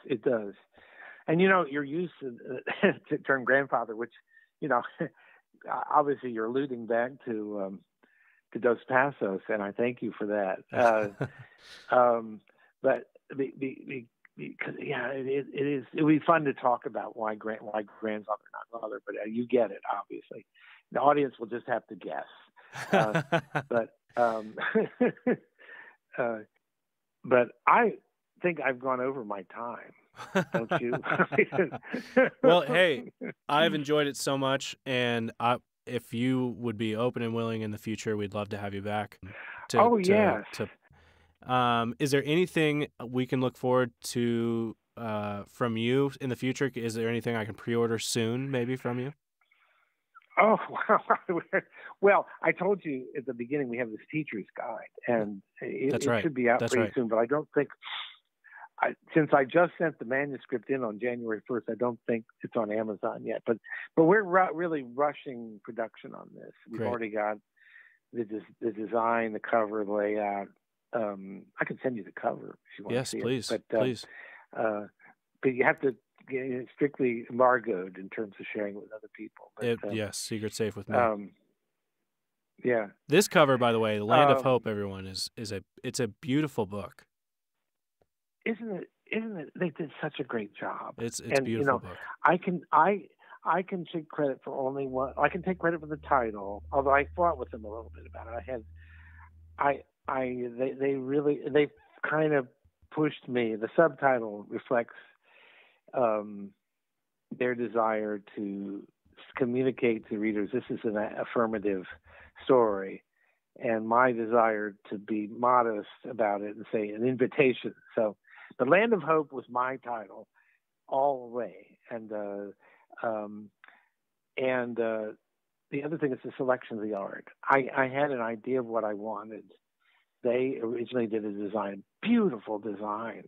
[SPEAKER 2] And you're used to the term grandfather, which obviously you're alluding back to Dos Passos, and I thank you for that. But because it would be fun to talk about why grandfather, not mother, but you get it. Obviously, the audience will just have to guess. But I think I've gone over my time. Don't you?
[SPEAKER 1] Well, hey, I've enjoyed it so much, and if you would be open and willing in the future, we'd love to have you back.
[SPEAKER 2] Yes.
[SPEAKER 1] Is there anything we can look forward to from you in the future? Is there anything I can pre-order soon, maybe from you?
[SPEAKER 2] Oh, well, I told you at the beginning we have this teacher's guide, and it should be out pretty soon, but I don't think, since I just sent the manuscript in on January 1st, I don't think it's on Amazon yet. But we're really rushing production on this. We've already got the design, the cover, the layout. I can send you the cover if you want to see it.
[SPEAKER 1] Yes, please.
[SPEAKER 2] Please. But you have to get strictly embargoed in terms of sharing it with other people.
[SPEAKER 1] Yes, secret safe with me.
[SPEAKER 2] Yeah.
[SPEAKER 1] This cover, by the way, The Land of Hope, everyone, it's a beautiful book.
[SPEAKER 2] Isn't it? They did such a great job.
[SPEAKER 1] It's a beautiful book.
[SPEAKER 2] I can take credit for only one. I can take credit for the title, although I fought with them a little bit about it. They kind of pushed me. The subtitle reflects their desire to communicate to readers this is an affirmative story, and my desire to be modest about it and say an invitation. So, The Land of Hope was my title all the way, and the other thing is the selection of the art. I had an idea of what I wanted. They originally did a design, beautiful design,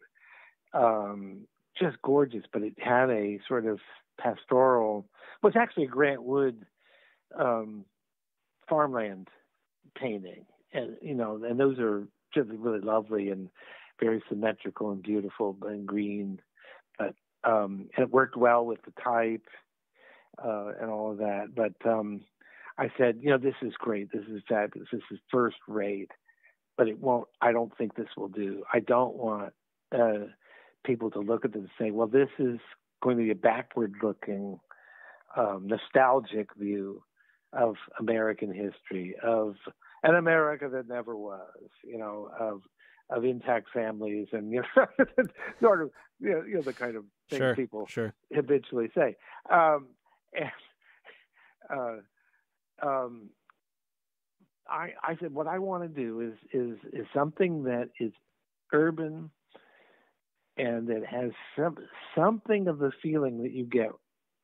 [SPEAKER 2] just gorgeous, but it had a sort of pastoral, well, it's actually a Grant Wood farmland painting. And, and those are just really lovely and very symmetrical and beautiful and green. But, and it worked well with the type and all of that. But I said, this is great. This is fabulous. This is first rate. But it won't. I don't think this will do. I don't want people to look at this and say, well, this is going to be a backward-looking, nostalgic view of American history, of an America that never was, of intact families and sort of the kind of things people habitually say. I said, what I want to do is something that is urban and that has something of the feeling that you get,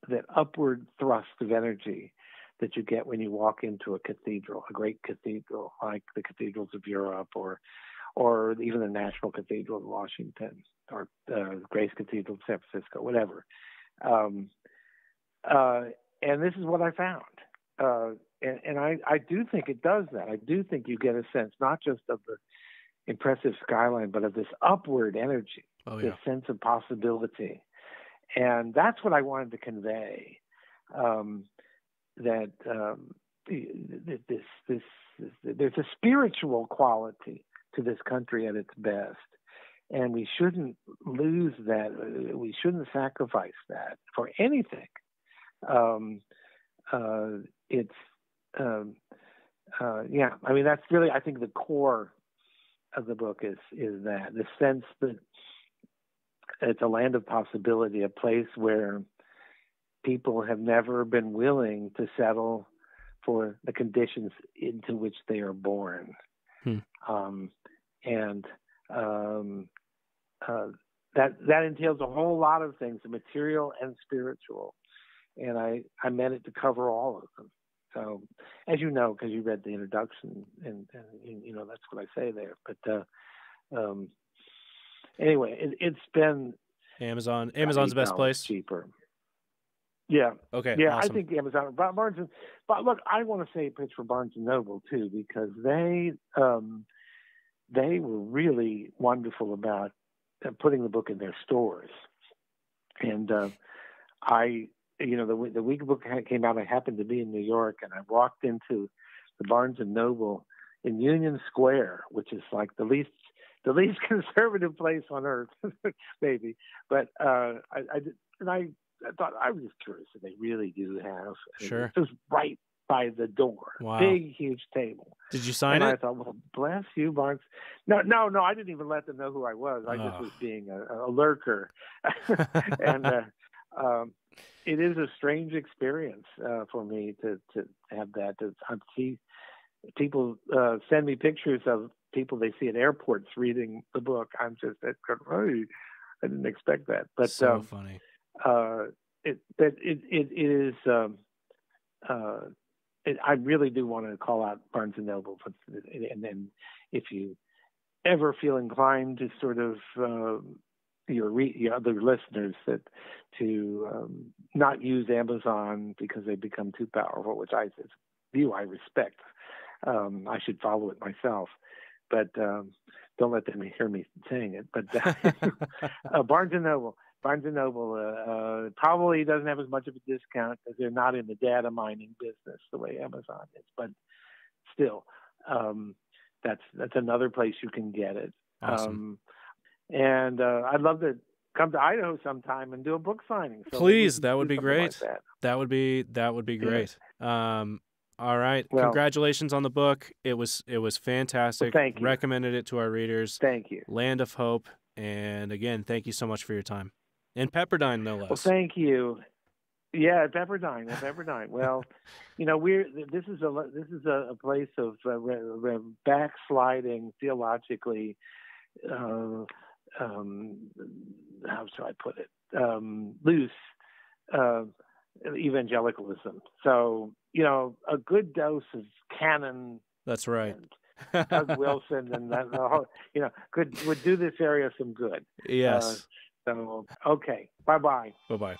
[SPEAKER 2] that upward thrust of energy that you get when you walk into a cathedral, a great cathedral like the cathedrals of Europe, or even the National Cathedral of Washington, or Grace Cathedral of San Francisco, whatever. And this is what I found. And I do think it does that. I do think you get a sense not just of the impressive skyline, but of this upward energy, this sense of possibility. And that's what I wanted to convey. That there's a spiritual quality to this country at its best, and we shouldn't lose that. We shouldn't sacrifice that for anything. Yeah. I mean, that's really, I think, the core of the book is that the sense that it's a land of possibility, a place where people have never been willing to settle for the conditions into which they are born. That entails a whole lot of things, material and spiritual. And I meant it to cover all of them. So, as you know, because you read the introduction, and you know that's what I say there. But anyway, it's been
[SPEAKER 1] Amazon's the best place.
[SPEAKER 2] Cheaper. Yeah.
[SPEAKER 1] Okay.
[SPEAKER 2] Yeah,
[SPEAKER 1] awesome.
[SPEAKER 2] I think Amazon, Barnes and. But look, I want to say a pitch for Barnes and Noble too, because they were really wonderful about putting the book in their stores. And the week the book came out, I happened to be in New York, and I walked into the Barnes and Noble in Union Square, which is like the least conservative place on earth, maybe. But I thought, I was just curious if they really do have.
[SPEAKER 1] Sure.
[SPEAKER 2] It was right by the door.
[SPEAKER 1] Wow.
[SPEAKER 2] Big, huge table.
[SPEAKER 1] Did you sign
[SPEAKER 2] and
[SPEAKER 1] it?
[SPEAKER 2] I thought, well, bless you, Barnes. No, I didn't even let them know who I was. I just was being a lurker. And it is a strange experience for me to have that. To see people send me pictures of people they see at airports reading the book. I'm just, I didn't expect that. But
[SPEAKER 1] so funny.
[SPEAKER 2] It is. I really do want to call out Barnes and Noble, and then if you ever feel inclined to sort of your other listeners to not use Amazon because they become too powerful, which I respect. I should follow it myself, but don't let them hear me saying it. But Barnes and Noble probably doesn't have as much of a discount because they're not in the data mining business the way Amazon is. But still, that's another place you can get it.
[SPEAKER 1] Awesome.
[SPEAKER 2] And I'd love to come to Idaho sometime and do a book signing. So
[SPEAKER 1] please, that would be great.
[SPEAKER 2] Like
[SPEAKER 1] that would be great. Yeah. All right. Well, congratulations on the book. It was fantastic.
[SPEAKER 2] Well, thank you.
[SPEAKER 1] Recommended it to our readers.
[SPEAKER 2] Thank you.
[SPEAKER 1] Land of Hope. And again, thank you so much for your time. And Pepperdine, no less.
[SPEAKER 2] Well, thank you. Yeah, Pepperdine. Well, this is a place of backsliding theologically. How shall I put it? Loose evangelicalism. So, a good dose of Canon.
[SPEAKER 1] That's right.
[SPEAKER 2] Doug Wilson and that, would do this area some good.
[SPEAKER 1] Yes.
[SPEAKER 2] So, okay. Bye-bye.
[SPEAKER 1] Bye-bye.